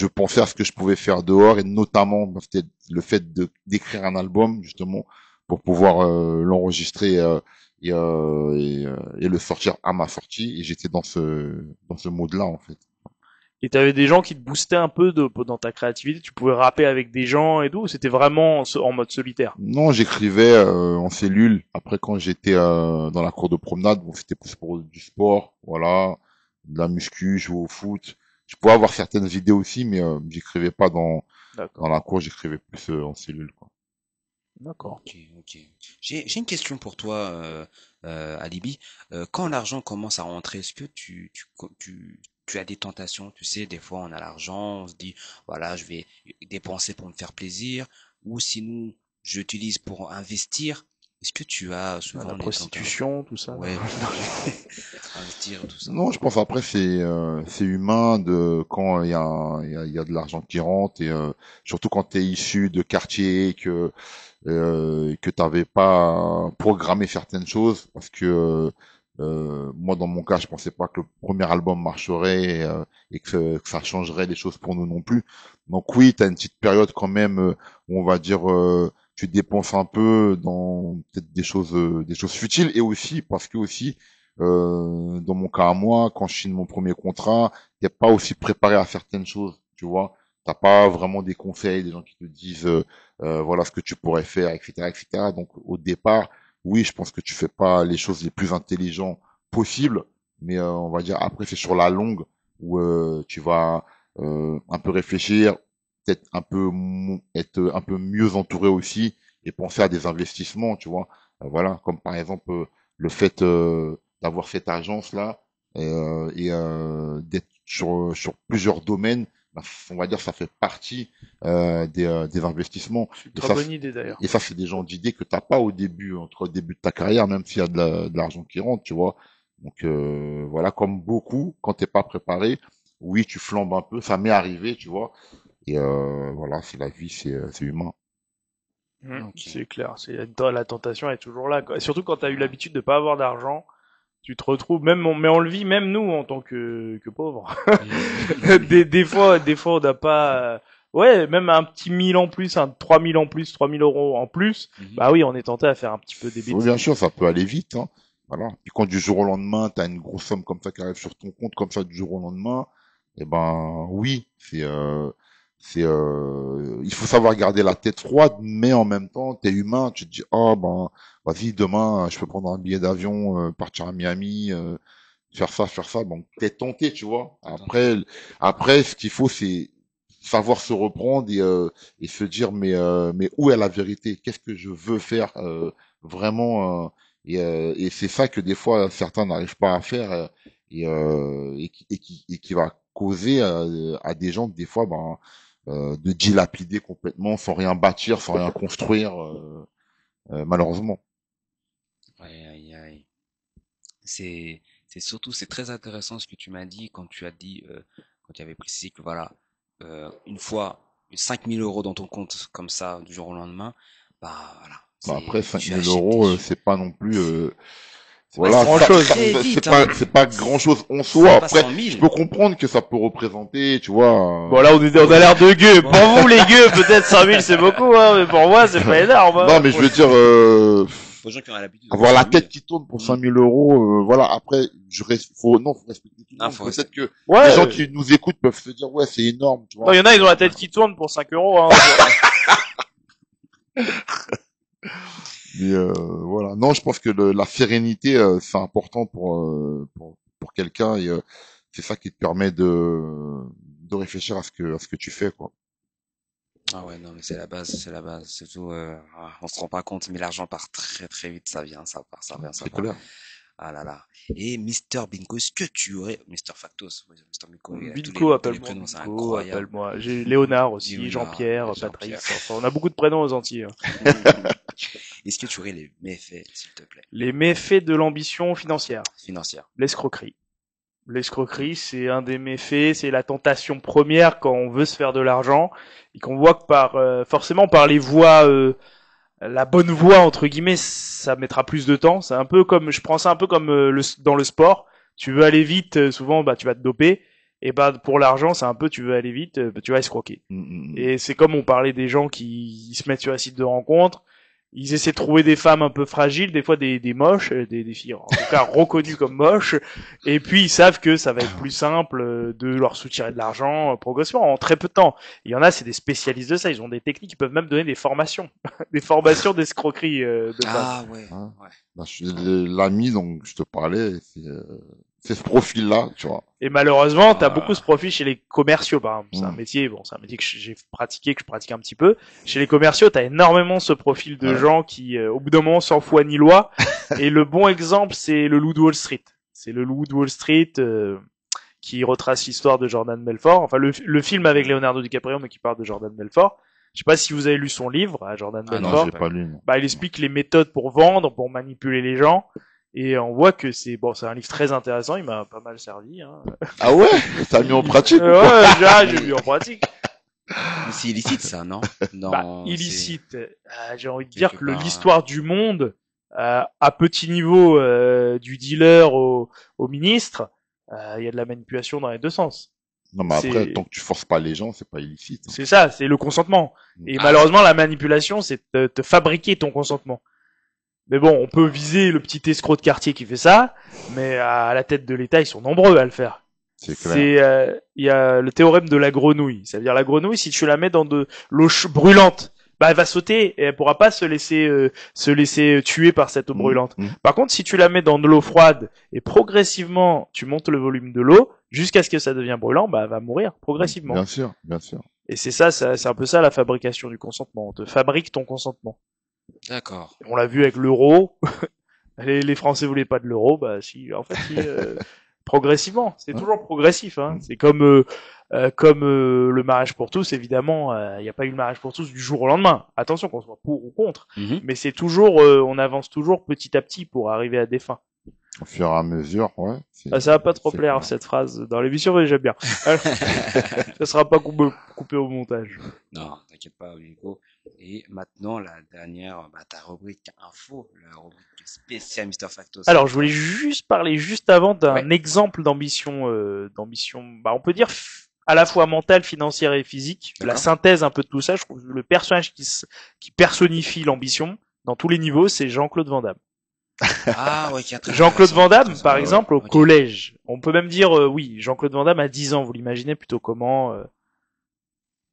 pensais à ce que je pouvais faire dehors et notamment c'était le fait de d'écrire un album justement pour pouvoir l'enregistrer et le sortir à ma sortie et j'étais dans ce mode-là en fait. Et t'avais des gens qui te boostaient un peu dans ta créativité. Tu pouvais rapper avec des gens et tout. Ou c'était vraiment en mode solitaire. Non, j'écrivais en cellule. Après, quand j'étais dans la cour de promenade, bon, c'était plus pour du sport, voilà, de la muscu, jouer au foot. Je pouvais avoir certaines idées aussi, mais j'écrivais pas dans D'accord. la cour, j'écrivais plus en cellule, quoi. D'accord. Ok, ok. J'ai une question pour toi, Alibi. Quand l'argent commence à rentrer, est-ce que tu as des tentations? Tu sais, des fois on a l'argent, on se dit, voilà, je vais dépenser pour me faire plaisir, ou sinon j'utilise pour investir. Est-ce que tu as La souvent des tentations? prostitution, tout ça. Ouais, investir, tout ça. Non, je pense après c'est humain de quand il y a de l'argent qui rentre et surtout quand tu es issu de quartiers que t'avais pas programmé certaines choses parce que moi dans mon cas je pensais pas que le premier album marcherait et que ça changerait les choses pour nous non plus. Donc oui, tu as une petite période quand même où on va dire tu dépenses un peu dans peut-être des choses futiles et aussi parce que aussi dans mon cas à moi quand je signe mon premier contrat, t'es pas aussi préparé à certaines choses, tu vois. T'as pas vraiment des conseils, des gens qui te disent voilà ce que tu pourrais faire, etc., etc. Donc au départ, oui, je pense que tu fais pas les choses les plus intelligentes possibles, mais on va dire après c'est sur la longue où tu vas un peu réfléchir, peut-être être un peu mieux entouré aussi et penser à des investissements, tu vois. Voilà, comme par exemple le fait d'avoir cette agence là d'être sur plusieurs domaines, bah, on va dire ça fait partie des investissements. C'est une Et très bonne idée d'ailleurs. ça c'est des gens d'idées que t'as pas au début, entre le début de ta carrière, même s'il y a de l'argent qui rentre, tu vois. Donc voilà, comme beaucoup, quand t'es pas préparé, oui, tu flambes un peu, ça m'est arrivé, tu vois. Et voilà, c'est la vie, c'est humain. Ok. C'est clair. La tentation est toujours là, quoi. Surtout quand t'as eu l'habitude de pas avoir d'argent, tu te retrouves mais on le vit même nous en tant que pauvres. Des fois, on n'a pas, ouais, même un petit 1000 en plus, un 3000 en plus, 3000 € en plus. Mhm. Bah oui, on est tenté à faire un petit peu des Oui, bien bêtises. sûr, ça peut aller vite, hein. Voilà. Puis quand du jour au lendemain, t'as une grosse somme comme ça qui arrive sur ton compte, comme ça du jour au lendemain, eh ben oui, il faut savoir garder la tête froide, mais en même temps, t'es humain, tu te dis, oh ben, vas-y, demain, je peux prendre un billet d'avion, partir à Miami, faire ça, donc t'es tenté, tu vois. Attends. Après, ce qu'il faut, c'est savoir se reprendre et se dire, mais où est la vérité? Qu'est-ce que je veux faire vraiment? Et c'est ça que des fois certains n'arrivent pas à faire et qui va causer à des gens des fois de dilapider complètement sans rien bâtir, sans rien construire, malheureusement. Aïe, aïe, aïe. C'est surtout, c'est très intéressant ce que tu m'as dit quand tu as dit, quand tu avais précisé que voilà, une fois 5000 € dans ton compte comme ça du jour au lendemain, bah voilà, Bah, après, tu 5000 achètes tes euros, jeux. c'est pas non plus, C'est pas Ouais, voilà, ça grand va chose. très vite, hein. c'est pas grand chose en C'est soi. pas Après, 100 je 000. peux comprendre que ça peut représenter, tu vois. Bon là, on a l'air de gueux. Bon, Pour vous les gueux, peut-être 5000 c'est beaucoup, hein, mais pour moi c'est pas énorme. Non, Hein. mais je veux dire, pour les gens qui ont l'habitude de avoir voir la 100 000. tête qui tourne pour Mhm. 5000 euros, voilà. Après, faut respecter tout le Ah, monde. faut Peut-être rester. que les Ouais. gens qui nous écoutent peuvent se dire, ouais, c'est énorme, tu Non, il vois. y en a, ils ont la tête qui tourne pour 5 €. Hein. Mais voilà. Non, je pense que la sérénité, c'est important pour quelqu'un et c'est ça qui te permet de réfléchir à ce que tu fais, quoi. Ah ouais, non, mais c'est la base, c'est la base. Surtout, on se rend pas compte, mais l'argent part très très vite, ça vient, ça part, ça vient, ça C'est part. clair. Ah là là. Et Mister Bingo, est-ce que tu aurais, Mister Factos, oui, Mister Bingo, il a Bingo, tous les appelle-moi prénoms, c'est Bingo, incroyable. appelle-moi. J'ai Léonard aussi, Léonard, Jean-Pierre, Jean-Pierre. Patrice. Enfin, on a beaucoup de prénoms aux Antilles. Hein. Est-ce que tu aurais les méfaits, s'il te plaît, Les méfaits de l'ambition financière. financières? L'escroquerie. L'escroquerie, c'est un des méfaits, c'est la tentation première quand on veut se faire de l'argent et qu'on voit que forcément par les voies, la bonne voie entre guillemets, ça mettra plus de temps. C'est un peu comme, je prends ça un peu comme dans le sport. Tu veux aller vite, souvent bah tu vas te doper. Et bah pour l'argent, c'est un peu tu veux aller vite, tu vas escroquer. Et c'est comme on parlait des gens qui se mettent sur un site de rencontre. Ils essaient de trouver des femmes un peu fragiles, des fois des moches, des filles en tout cas reconnues comme moches, et puis ils savent que ça va être plus simple de leur soutirer de l'argent progressivement en très peu de temps. Il y en a, c'est des spécialistes de ça, ils ont des techniques, ils peuvent même donner des formations, des formations d'escroquerie de base. Ah ouais, Hein. ouais. Bah, l'ami dont je te parlais, c'est ce profil-là, tu vois. Et malheureusement, t'as Ah. beaucoup ce profil chez les commerciaux, par exemple. C'est un métier, bon, c'est un métier que j'ai pratiqué, que je pratique un petit peu. Chez les commerciaux, t'as énormément ce profil de gens qui, au bout d'un moment, sans foi ni loi. Et le bon exemple, c'est le Loup de Wall Street. C'est le Loup de Wall Street qui retrace l'histoire de Jordan Belfort. Enfin, le film avec Leonardo DiCaprio, mais qui parle de Jordan Belfort. Je sais pas si vous avez lu son livre, Jordan Ah non, Belfort. Non, j'ai pas lu. Non. Bah, il explique les méthodes pour vendre, pour manipuler les gens. Et on voit que c'est un livre très intéressant. Il m'a pas mal servi. Hein. Ah ouais? T'as mis en pratique? Ouais, j'ai vu en pratique. Mais c'est illicite, ça, non? Non. Bah, c'est- illicite. J'ai envie de dire quelque que part, l'histoire du monde, à petit niveau, du dealer au ministre, il y a de la manipulation dans les deux sens. Non, mais après, C'est- tant que tu forces pas les gens, c'est pas illicite. Hein. C'est ça, c'est le consentement. Et Ah. malheureusement, la manipulation, c'est te fabriquer ton consentement. Mais bon, on peut viser le petit escroc de quartier qui fait ça, mais à la tête de l'État, ils sont nombreux à le faire. C'est clair. Il y a le théorème de la grenouille. Ça veut dire la grenouille, si tu la mets dans de l'eau brûlante, bah elle va sauter et elle pourra pas se laisser tuer par cette eau brûlante. Mmh. Par contre, si tu la mets dans de l'eau froide et progressivement tu montes le volume de l'eau jusqu'à ce que ça devienne brûlant, bah elle va mourir progressivement. Bien sûr, bien sûr. Et c'est ça, c'est un peu ça la fabrication du consentement. On te fabrique ton consentement. D'accord. On l'a vu avec l'euro. Les Français voulaient pas de l'euro, bah si, en fait, progressivement. C'est toujours progressif. Hein. C'est comme le mariage pour tous. Évidemment, il n'y a pas eu le mariage pour tous du jour au lendemain. Attention, qu'on soit pour ou contre, Mhm. mais c'est toujours, on avance toujours petit à petit pour arriver à des fins. Au fur et à mesure, ouais. Ça va pas trop c'est plaire clair. cette phrase dans l'émission, mais j'aime bien. Ça sera pas coupé au montage. Non, t'inquiète pas, Hugo. Et maintenant, la dernière, bah, ta rubrique info, la rubrique spéciale Mister Factos. Alors, je voulais juste parler juste avant d'un Ouais. exemple d'ambition, bah, on peut dire à la fois mentale, financière et physique. La D'accord. synthèse un peu de tout ça. Je trouve que le personnage qui personnifie l'ambition dans tous les niveaux, c'est Jean-Claude Van Damme. Ah, ouais, qui est très Jean-Claude intéressant, Van Damme, intéressant. par Ouais, exemple, au ok. collège. On peut même dire, oui, Jean-Claude Van Damme à 10 ans. Vous l'imaginez plutôt comment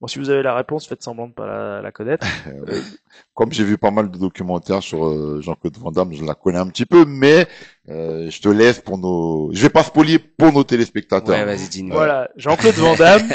Bon, si vous avez la réponse, faites semblant de pas la connaître. Comme j'ai vu pas mal de documentaires sur Jean-Claude Van Damme, je la connais un petit peu, mais je te laisse pour nos... Je vais pas spoiler pour nos téléspectateurs. Ouais, vas-y, dis-nous. Voilà, Jean-Claude Van Damme,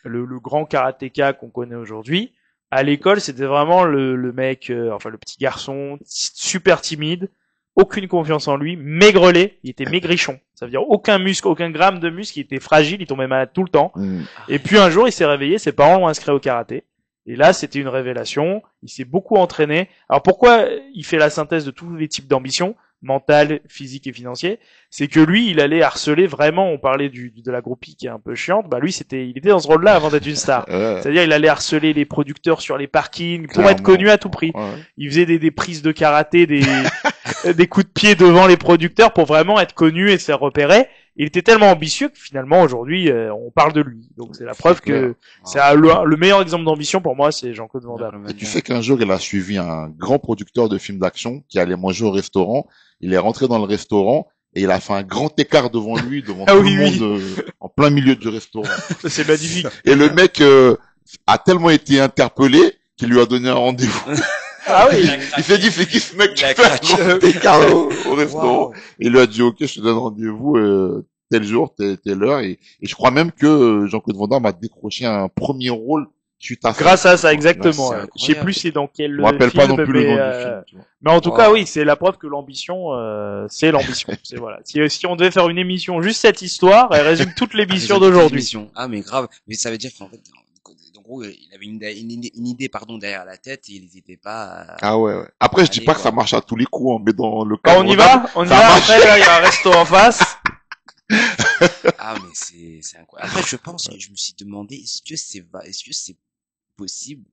le grand karatéka qu'on connaît aujourd'hui. À l'école, c'était vraiment le mec, enfin le petit garçon, super timide, aucune confiance en lui, maigrelet, il était maigrichon. Ça veut dire aucun muscle, aucun gramme de muscle, il était fragile, il tombait malade tout le temps. Mm. Et puis un jour, il s'est réveillé, ses parents l'ont inscrit au karaté. Et là, c'était une révélation. Il s'est beaucoup entraîné. Alors pourquoi il fait la synthèse de tous les types d'ambitions, mentales, physiques et financières? C'est que lui, il allait harceler vraiment. On parlait de la groupie qui est un peu chiante. Bah lui, il était dans ce rôle-là avant d'être une star. C'est-à-dire, il allait harceler les producteurs sur les parkings pour Clairement. être connu à tout prix. Ouais. Il faisait des prises de karaté, des coups de pied devant les producteurs pour vraiment être connu et se faire repérer. Il était tellement ambitieux que finalement aujourd'hui on parle de lui. Donc c'est la preuve que c'est le meilleur exemple d'ambition pour moi, c'est Jean-Claude Van Damme. Et tu sais qu'un jour, il a suivi un grand producteur de films d'action qui allait manger au restaurant. Il est rentré dans le restaurant et il a fait un grand écart devant lui, devant Ah tout oui, le oui. monde, en plein milieu du restaurant. Ça, c'est magnifique. Et le mec a tellement été interpellé qu'il lui a donné un rendez-vous. Ah oui. Il s'est dit, c'est qui ce mec qui Il a fait un craqué. grand écart au restaurant? Waouh. Et il lui a dit, ok, je te donne rendez-vous, tel jour, telle heure. Et je crois même que Jean-Claude Van Damme a décroché un premier rôle suite à ça. Grâce à ça, Là, exactement. c'est Ouais. incroyable. Je sais plus c'est dans quel Je me rappelle film, pas non plus le nom mais, du film, tu vois. mais en tout Wow. cas, oui, c'est la preuve que l'ambition, c'est l'ambition. C'est voilà. Si on devait faire une émission juste cette histoire, elle résume toute l'émission d'aujourd'hui. Ah, mais grave. Mais ça veut dire qu'en fait, en gros, il avait une idée, pardon, derrière la tête et il n'hésitait pas à... Ah ouais, ouais. Après, je dis Allez, pas que quoi. ça marche à tous les coups, hein, mais dans le Quand cas on y Van Damme, va, on y ça va. marche. Après, là, il y a un resto en face. Ah, mais c'est incroyable. Après, je pense que je me suis demandé, est-ce que c'est possible,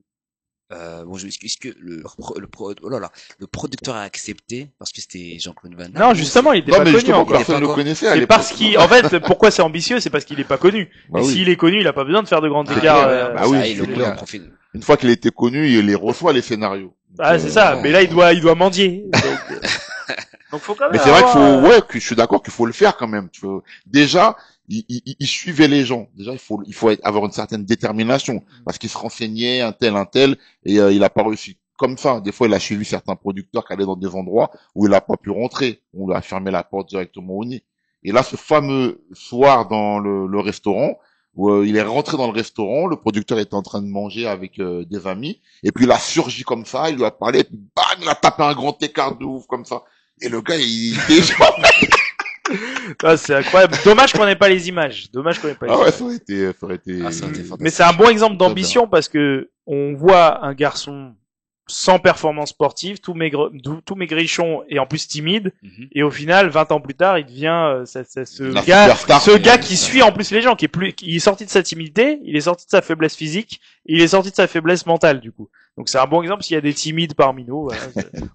bon, est-ce que le producteur a accepté parce que c'était Jean-Claude Van Damme? Non, justement, il était Non, pas mais connu justement, encore. Il est personne pas ne le quoi. connaissait à C'est l'époque. parce qu'il, en fait, pourquoi c'est ambitieux, c'est parce qu'il est pas connu. Bah Et oui. s'il est connu, il a pas besoin de faire de grands Ah, écarts. ouais, bah oui, ça, il c'est en clair. profite. Une fois qu'il était connu, il les reçoit, les scénarios. Ah, c'est ça. ouais. Mais là, il doit mendier. Donc faut quand même Mais c'est vrai qu'il avoir, faut, ouais, que je suis d'accord qu'il faut le faire quand même. Tu vois. Déjà, il suivait les gens. Déjà, il faut avoir une certaine détermination parce qu'il se renseignait un tel, et il a pas réussi. Comme ça, des fois, il a suivi certains producteurs qui allaient dans des endroits où il a pas pu rentrer. On lui a fermé la porte directement au nez. Et là, ce fameux soir dans le restaurant, où il est rentré dans le restaurant, le producteur était en train de manger avec des amis, et puis il a surgi comme ça, il lui a parlé, et puis bam, il a tapé un grand écart de ouf comme ça. Et le gars, il était Ah, c'est incroyable. Dommage qu'on n'ait pas les images. Dommage qu'on n'ait pas les ah ouais, images. ça aurait été, Ah, ça aurait été fantastique. Mais c'est un bon exemple d'ambition parce que on voit un garçon sans performance sportive, tout maigrichon et en plus timide. Mhm. Et au final, 20 ans plus tard, il devient La gars, superstar. ce gars qui suit en plus les gens, qui est sorti de sa timidité, il est sorti de sa faiblesse physique, et il est sorti de sa faiblesse mentale du coup. Donc c'est un bon exemple s'il y a des timides parmi nous. Voilà,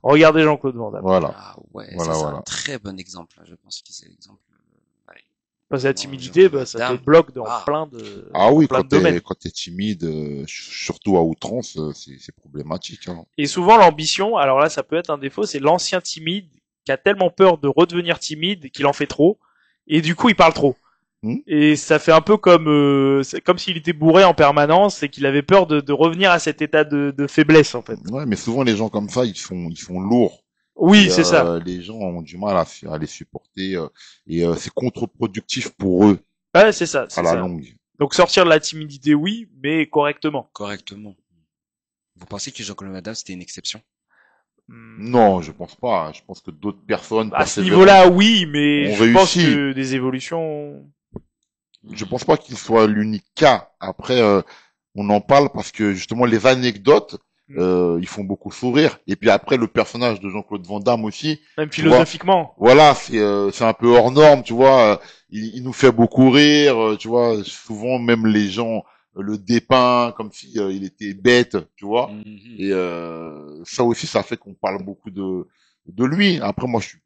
regardez Jean-Claude Van Damme. Voilà. Ah ouais, Voilà, ça c'est voilà. un très bon exemple. Je pense que c'est l'exemple. Ouais. Parce que la Non, timidité, Jean-Claude ça Van te Damme. bloque dans Ah. plein de. Ah oui, plein de domaines. quand t'es timide, surtout à outrance, c'est problématique, hein. Et souvent l'ambition, alors là ça peut être un défaut, c'est l'ancien timide qui a tellement peur de redevenir timide qu'il en fait trop, et du coup il parle trop. Et ça fait un peu comme c'est comme s'il était bourré en permanence et qu'il avait peur de revenir à cet état de faiblesse en fait. Ouais, mais souvent les gens comme ça, ils font lourd. Oui, Et, c'est ça. Les gens ont du mal à les supporter, et c'est contre-productif pour eux Ouais, c'est ça. à C'est la ça. longue. Donc sortir de la timidité, oui, mais correctement. Correctement. Vous pensez que Jean-Claude Van Damme c'était une exception? Non, je pense pas. Je pense que d'autres personnes À ce persévérantes- niveau-là, oui, mais On je pense réussit. que des évolutions. Je pense pas qu'il soit l'unique cas. Après, on en parle parce que justement les anecdotes, ils font beaucoup sourire. Et puis après, le personnage de Jean-Claude Van Damme aussi, Même Tu vois. philosophiquement. voilà, c'est un peu hors norme, tu vois. Il nous fait beaucoup rire, tu vois. Souvent, même les gens le dépeint comme si il était bête, tu vois. Mhm. Et ça aussi, ça fait qu'on parle beaucoup de lui. Après, moi, je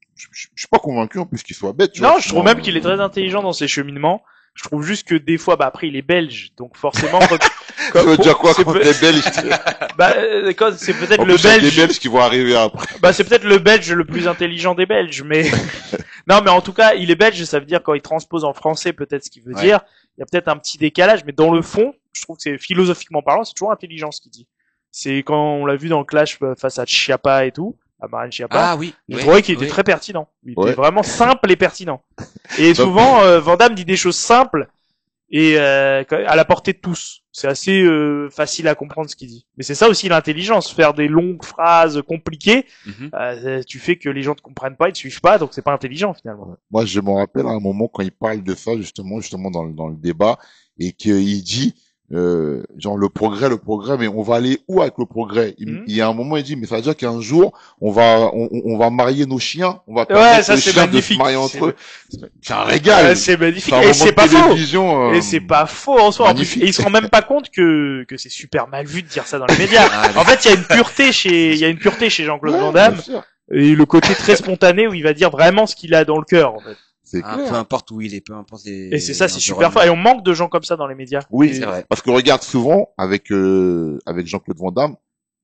suis pas convaincu en plus qu'il soit bête. Tu Non, vois. je trouve même qu'il est très intelligent dans ses cheminements. Je trouve juste que des fois, bah après, il est belge, donc forcément, Ça veut dire quoi c'est quand peut- t'es belge? bah, quand c'est peut-être En le plus, il y a des belge. Belges qui vont arriver après. Bah, c'est peut-être le belge le plus intelligent des belges, mais non, mais en tout cas, il est belge, ça veut dire quand il transpose en français, peut-être ce qu'il veut Ouais. dire. Il y a peut-être un petit décalage, mais dans le fond, je trouve que c'est philosophiquement parlant, c'est toujours intelligent ce qu'il dit. C'est quand on l'a vu dans le clash face à Chiappa et tout, à Marine Chiappa. Ah oui. J'ai ouais, trouvé qu'il était ouais. très pertinent. Il Ouais. était vraiment simple et pertinent. Et souvent, Van Damme dit des choses simples et à la portée de tous. C'est assez facile à comprendre ce qu'il dit. Mais c'est ça aussi l'intelligence, faire des longues phrases compliquées. Mhm. Tu fais que les gens te comprennent pas, ils te suivent pas, donc c'est pas intelligent finalement. Moi, je me rappelle à un moment quand il parle de ça, justement dans le débat, et qu'il dit, genre le progrès, mais on va aller où avec le progrès? Il y a un moment, il dit, mais ça veut dire qu'un jour, on va marier nos chiens, on va permettre ça, aux c'est chiens magnifique. de se marier entre C'est eux. C'est un régal. C'est magnifique. C'est un Et moment c'est de pas faux. télévision, Et c'est pas faux en soi. En plus, magnifique. et il se rend même pas compte que c'est super mal vu de dire ça dans les médias. Ah, En fait, il y a une pureté chez Jean-Claude Ouais, Van Damme. bien sûr. Et le côté très spontané où il va dire vraiment ce qu'il a dans le cœur, en fait. C'est Ah, clair. peu importe où il est, peu importe les. Et c'est ça, c'est super fort. Et on manque de gens comme ça dans les médias. Oui, C'est vrai. parce que regarde souvent avec Jean-Claude Van Damme,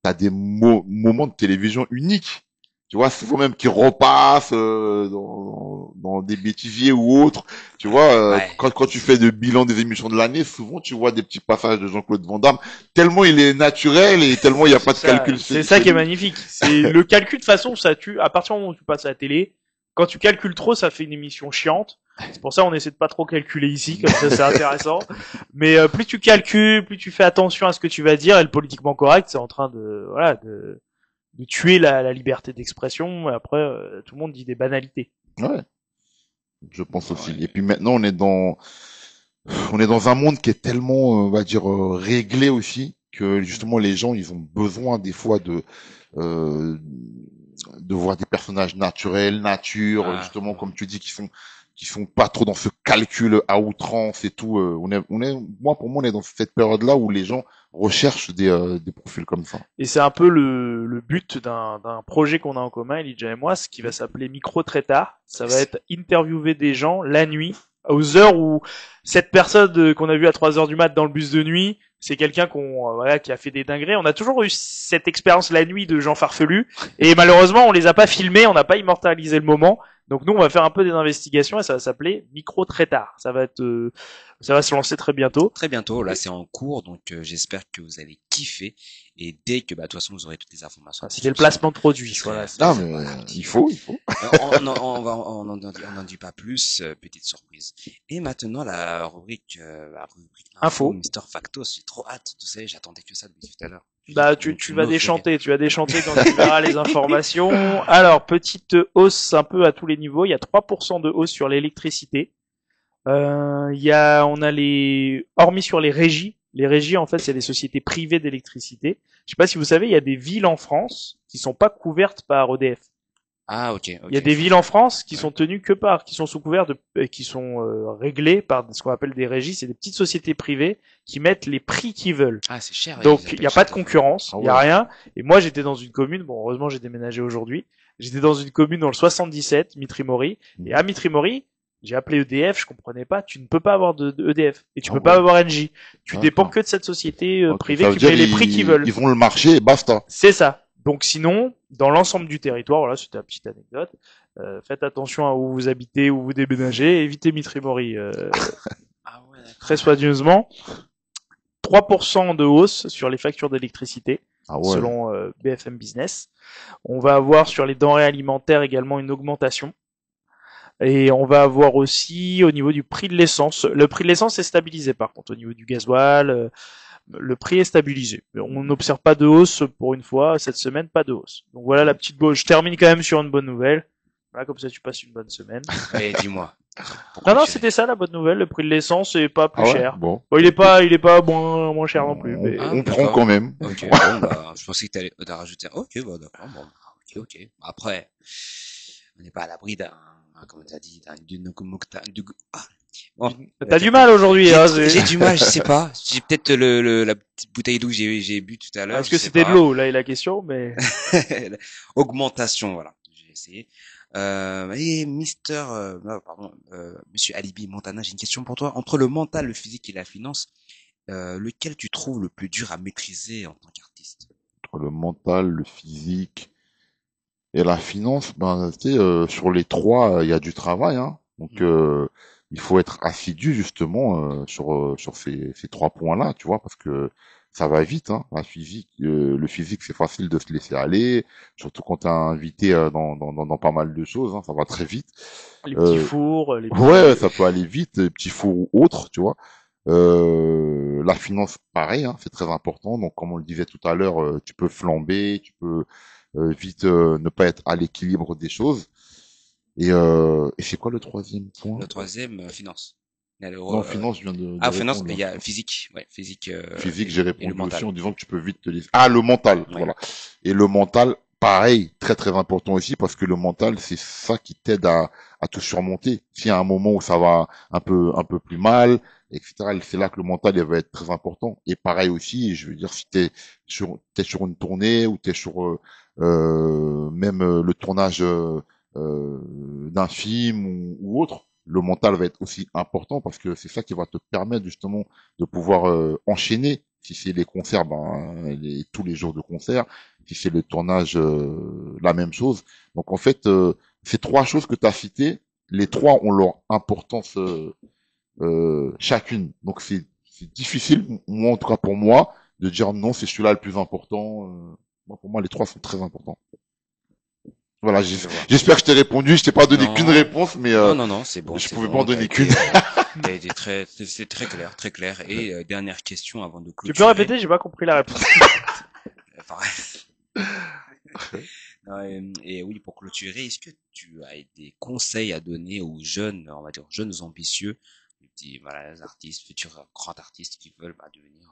t'as des moments de télévision uniques. Tu vois, souvent même qui repassent dans des bêtisiers ou autres. Tu vois, Ouais. quand tu fais le bilan des émissions de l'année, souvent tu vois des petits passages de Jean-Claude Van Damme, tellement il est naturel et tellement il n'y a pas de calcul C'est ça chez qui est lui. magnifique. C'est le calcul de façon, ça tue. À partir du moment où tu passes à la télé, quand tu calcules trop, ça fait une émission chiante. C'est pour ça qu'on essaie de pas trop calculer ici, comme ça c'est intéressant. Mais plus tu calcules, plus tu fais attention à ce que tu vas dire, et le politiquement correct, c'est en train de voilà de tuer la liberté d'expression. Après, tout le monde dit des banalités. Ouais, je pense Ah aussi. ouais. Et puis maintenant, on est dans un monde qui est tellement, on va dire, réglé aussi, que justement les gens, ils ont besoin des fois euh, de voir des personnages naturels, nature, Ah, justement, comme tu dis, qui sont pas trop dans ce calcul à outrance et tout. Moi, pour moi, on est dans cette période-là où les gens recherchent des profils comme ça. Et c'est un peu le but d'un projet qu'on a en commun, Elijah et moi, ce qui va s'appeler Micro très tard. Ça va être interviewer des gens la nuit, aux heures où cette personne qu'on a vue à 3 heures du mat dans le bus de nuit, c'est quelqu'un voilà, qui a fait des dingueries. On a toujours eu cette expérience la nuit de gens farfelus, et malheureusement, on les a pas filmés, on n'a pas immortalisé le moment. Donc nous, on va faire un peu des investigations et ça va s'appeler Micro très tard. Ça va se lancer très bientôt. très bientôt, là c'est en cours, donc j'espère que vous allez kiffer. Et dès que, bah, de toute façon, vous aurez toutes les informations. C'était le placement de produit. Voilà. Ah, mais Voilà. il faut. On n'en dit pas plus, petite surprise. Et maintenant, la rubrique Info. Mister Factos. J'ai trop hâte, tu sais, j'attendais que ça depuis tout à l'heure. Bah, tu vas déchanter quand tu verras les informations. Alors, petite hausse un peu à tous les niveaux. Il y a 3% de hausse sur l'électricité. On a hormis sur les régies. Les régies, en fait, c'est des sociétés privées d'électricité. Je sais pas si vous savez, il y a des villes en France qui sont pas couvertes par EDF. Ah, ok, Il y a des villes en France qui sont tenues qui sont sous couvert qui sont réglées par ce qu'on appelle des régies. C'est des petites sociétés privées qui mettent les prix qu'ils veulent. Ah, c'est cher. Donc ils il n'y appellent a ça pas de des- concurrence, Ah il n'y a ouais. rien. Et moi j'étais dans une commune, bon heureusement j'ai déménagé aujourd'hui, j'étais dans une commune dans le 77, Mitry-Mory, et à Mitry-Mory, j'ai appelé EDF, je comprenais pas, tu ne peux pas avoir de EDF, et tu Ah peux ouais. pas avoir NJ. Tu dépends D'accord. que de cette société Ok. privée Ça veut qui dire met les prix qu'ils veulent. ils ont le marché et basta. C'est ça. Donc sinon, dans l'ensemble du territoire, voilà, c'était une petite anecdote. Faites attention à où vous habitez, où vous déménagez, évitez Mitry-Mory Ah ouais, d'accord. très soigneusement. 3% de hausse sur les factures d'électricité, Ah ouais. selon BFM Business. On va avoir sur les denrées alimentaires également une augmentation. Et on va avoir aussi au niveau du prix de l'essence. Le prix de l'essence est stabilisé par contre. Au niveau du gasoil, le prix est stabilisé. On n'observe pas de hausse pour une fois. Cette semaine, pas de hausse. Donc voilà la petite Je termine quand même sur une bonne nouvelle. Voilà, comme ça tu passes une bonne semaine. Mais dis-moi. Non, non, c'était ça la bonne nouvelle. Le prix de l'essence est pas plus Ah ouais. cher. Bon. Bon, il est pas moins cher non plus. Mais... Ah, On prend d'accord. quand même. Ok, bon, bah, je pensais que t'allais rajouter. Ok, bah, d'accord, bon, ok. Après, on n'est pas à l'abri comme t'as dit, ah. Bon, T'as du mal aujourd'hui, hein. j'ai du mal, je sais pas. J'ai peut-être la petite bouteille d'eau que j'ai bu tout à l'heure. Est-ce je que sais c'était de pas. l'eau, là, est la question, mais... Augmentation, voilà. J'ai essayé. Et Monsieur Alibi Montana, j'ai une question pour toi. Entre le mental, le physique et la finance, lequel tu trouves le plus dur à maîtriser en tant qu'artiste? Entre le mental, le physique et la finance, ben, tu sais, sur les trois, il y a du travail, hein. Donc, il faut être assidu justement sur ces trois points-là, tu vois, parce que ça va vite, hein. Le physique, c'est facile de se laisser aller, surtout quand t'es invité dans pas mal de choses, hein, ça va très vite. Les petits Euh, fours, les petits... Ouais, ça peut aller vite, petit four ou autre, tu vois. La finance, pareil, hein, c'est très important. Donc, comme on le disait tout à l'heure, tu peux flamber, tu peux vite ne pas être à l'équilibre des choses. Et c'est quoi le troisième point? Le troisième, finance. Il y a Non, finance, je viens de finance, répondre. il y a physique, ouais, physique, Physique, j'ai et le répondu mental. aussi en disant que tu peux vite te laisser. Ah, le mental, Ouais. voilà. Et le mental, pareil, très très important aussi parce que le mental, c'est ça qui t'aide à tout surmonter. S'il y a un moment où ça va un peu plus mal, etc., c'est là que le mental, il va être très important. Et pareil aussi, je veux dire, si t'es sur une tournée ou t'es sur même le tournage d'un film ou autre, le mental va être aussi important parce que c'est ça qui va te permettre justement de pouvoir enchaîner Si c'est les concerts, ben tous les jours de concert. Si c'est le tournage, la même chose. Donc en fait, ces trois choses que tu as citées, les trois ont leur importance chacune. Donc c'est difficile, moi en tout cas pour moi, de dire non, c'est celui-là le plus important. Moi, pour moi, les trois sont très importants. Voilà, Je vois. j'espère que je t'ai répondu. Je t'ai pas donné Non. qu'une réponse, mais Non, c'est bon. je c'est pouvais bon, pas en t'as donner été, qu'une. t'as été c'est très clair, très clair. Et dernière question avant de Tu peux clôturer. répéter? J'ai pas compris la réponse. Enfin, non, et oui, pour clôturer, est-ce que tu as des conseils à donner aux jeunes, on va dire jeunes ambitieux, des petits voilà, artistes, futurs grands artistes qui veulent devenir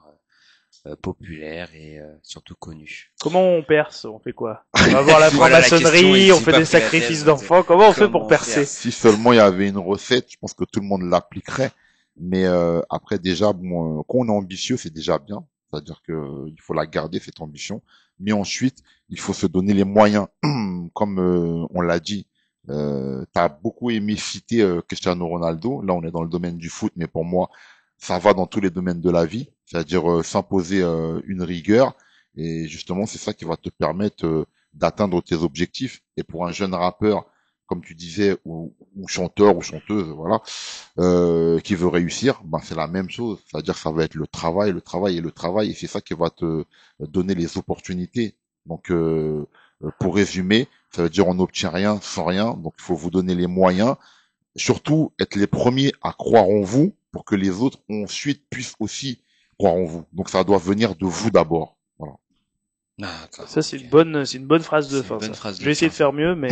populaires et surtout connus? Comment on perce? On fait quoi? On va voir la Voilà la question, franc-maçonnerie, il on s'est fait pas des pris la sacrifices tête, d'enfants. Comment on fait comment pour faire? percer? Si seulement il y avait une recette, je pense que tout le monde l'appliquerait. Mais après déjà, bon, quand on est ambitieux, c'est déjà bien. C'est-à-dire que il faut la garder cette ambition. Mais ensuite, il faut se donner les moyens. Comme on l'a dit, t'as beaucoup aimé citer Cristiano Ronaldo. Là, on est dans le domaine du foot, mais pour moi, ça va dans tous les domaines de la vie. C'est-à-dire s'imposer une rigueur. Et justement, c'est ça qui va te permettre d'atteindre tes objectifs. Et pour un jeune rappeur, comme tu disais, ou chanteur ou chanteuse, voilà, qui veut réussir, ben c'est la même chose. C'est-à-dire que ça va être le travail, le travail et le travail, et c'est ça qui va te donner les opportunités. Donc, pour résumer, ça veut dire on n'obtient rien sans rien. Donc, il faut vous donner les moyens. Surtout, être les premiers à croire en vous pour que les autres ensuite puissent aussi croire en vous. Donc, ça doit venir de vous d'abord. Voilà. D'accord, Ça, ok. c'est une bonne phrase de C'est une fin, bonne ça. phrase Je de vais essayer de fin. faire mieux, mais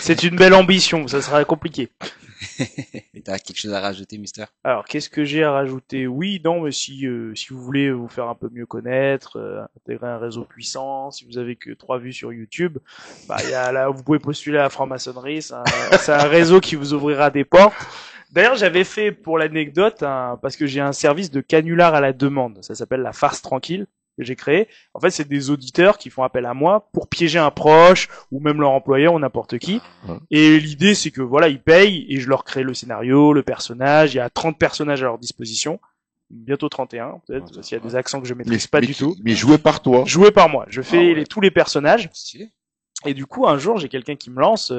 c'est une belle ambition. Ça sera compliqué. Et t'as quelque chose à rajouter, Mister? Alors, qu'est-ce que j'ai à rajouter? Oui, non, mais si vous voulez vous faire un peu mieux connaître, intégrer un réseau puissant, si vous avez que 3 vues sur YouTube, il y a là, vous pouvez postuler à la franc-maçonnerie. C'est un réseau qui vous ouvrira des portes. D'ailleurs, j'avais fait pour l'anecdote, parce que j'ai un service de canular à la demande. Ça s'appelle la farce tranquille que j'ai créé. En fait, c'est des auditeurs qui font appel à moi pour piéger un proche ou même leur employeur ou n'importe qui. Ouais. Et l'idée, c'est que voilà, ils payent et je leur crée le scénario, le personnage. Il y a 30 personnages à leur disposition. Bientôt 31, peut-être, parce qu'il y a des accents que je maîtrise pas du tout. Mais joué par toi. Joué par moi. Je fais ouais. tous les personnages. Stylé. Et du coup, un jour, j'ai quelqu'un qui me lance,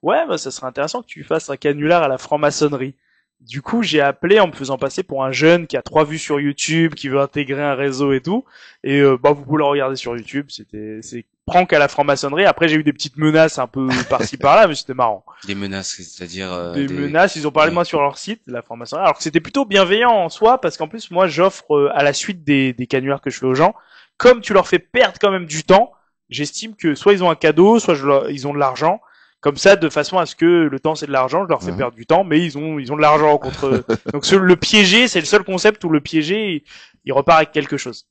ouais, ça serait intéressant que tu fasses un canular à la franc-maçonnerie. Du coup, j'ai appelé en me faisant passer pour un jeune qui a 3 vues sur YouTube, qui veut intégrer un réseau et tout. Et vous pouvez le regarder sur YouTube. C'est prank à la franc-maçonnerie. Après, j'ai eu des petites menaces un peu par-ci par-là, mais c'était marrant. Des menaces, c'est-à-dire Des menaces, ils ont parlé de moi sur leur site, la franc-maçonnerie. Alors que c'était plutôt bienveillant en soi, parce qu'en plus, moi, j'offre à la suite des canulars que je fais aux gens, comme tu leur fais perdre quand même du temps, j'estime que soit ils ont un cadeau, soit ils ont de l'argent. Comme ça, de façon à ce que le temps c'est de l'argent, je leur fais perdre du temps, mais ils ont de l'argent contre. Donc le piégé, c'est le seul concept où le piégé, il repart avec quelque chose.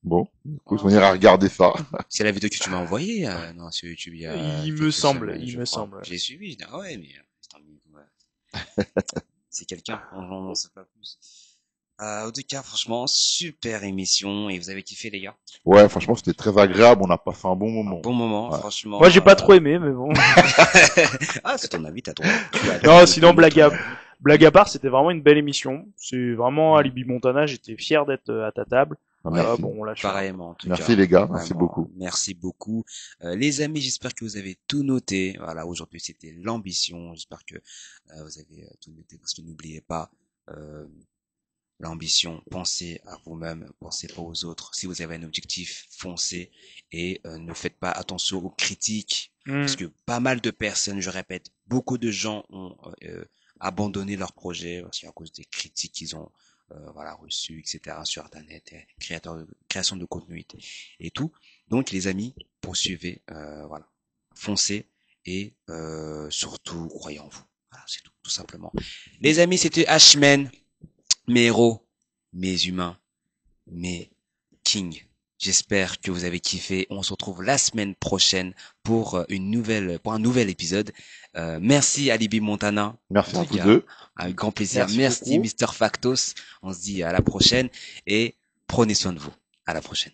Bon, écoute, on ira regarder ça. c'est la vidéo que tu m'as envoyée non, sur YouTube il y a Il me quelques semble, semaines, il je me crois. semble. J'ai suivi, je dis ah ouais, mais c'est quelqu'un, on sait pas plus. En tout cas, franchement, super émission et vous avez kiffé les gars. Ouais, franchement, c'était très agréable. On a passé un bon moment. Bon moment, Ouais. franchement. Moi, j'ai pas trop aimé, mais bon. Ah, c'est ton avis, t'as droit. Non, sinon, blague à part, c'était vraiment une belle émission. C'est vraiment Alibi Montana, j'étais fier d'être à ta table. Merci. Bon, on lâche. Pareillement, en tout Merci cas. les gars, Vraiment, merci beaucoup. Merci beaucoup. Les amis, j'espère que vous avez tout noté. Voilà, aujourd'hui c'était l'ambition. J'espère que vous avez tout noté parce que n'oubliez pas l'ambition. Pensez à vous-même, pensez pas aux autres. Si vous avez un objectif, foncez et ne faites pas attention aux critiques parce que pas mal de personnes, je répète, beaucoup de gens ont abandonné leur projet parce qu'à cause des critiques qu'ils ont reçu, etc. sur Internet, création de contenu et tout. Donc, les amis, poursuivez, foncez et surtout, croyez en vous. Voilà, c'est tout simplement. Les amis, c'était H-Men, mes héros, mes humains, mes kings. J'espère que vous avez kiffé. On se retrouve la semaine prochaine pour un nouvel épisode. Merci Alibi Montana. Merci à vous deux. Avec grand plaisir. Merci Mr. Factos. On se dit à la prochaine et prenez soin de vous. À la prochaine.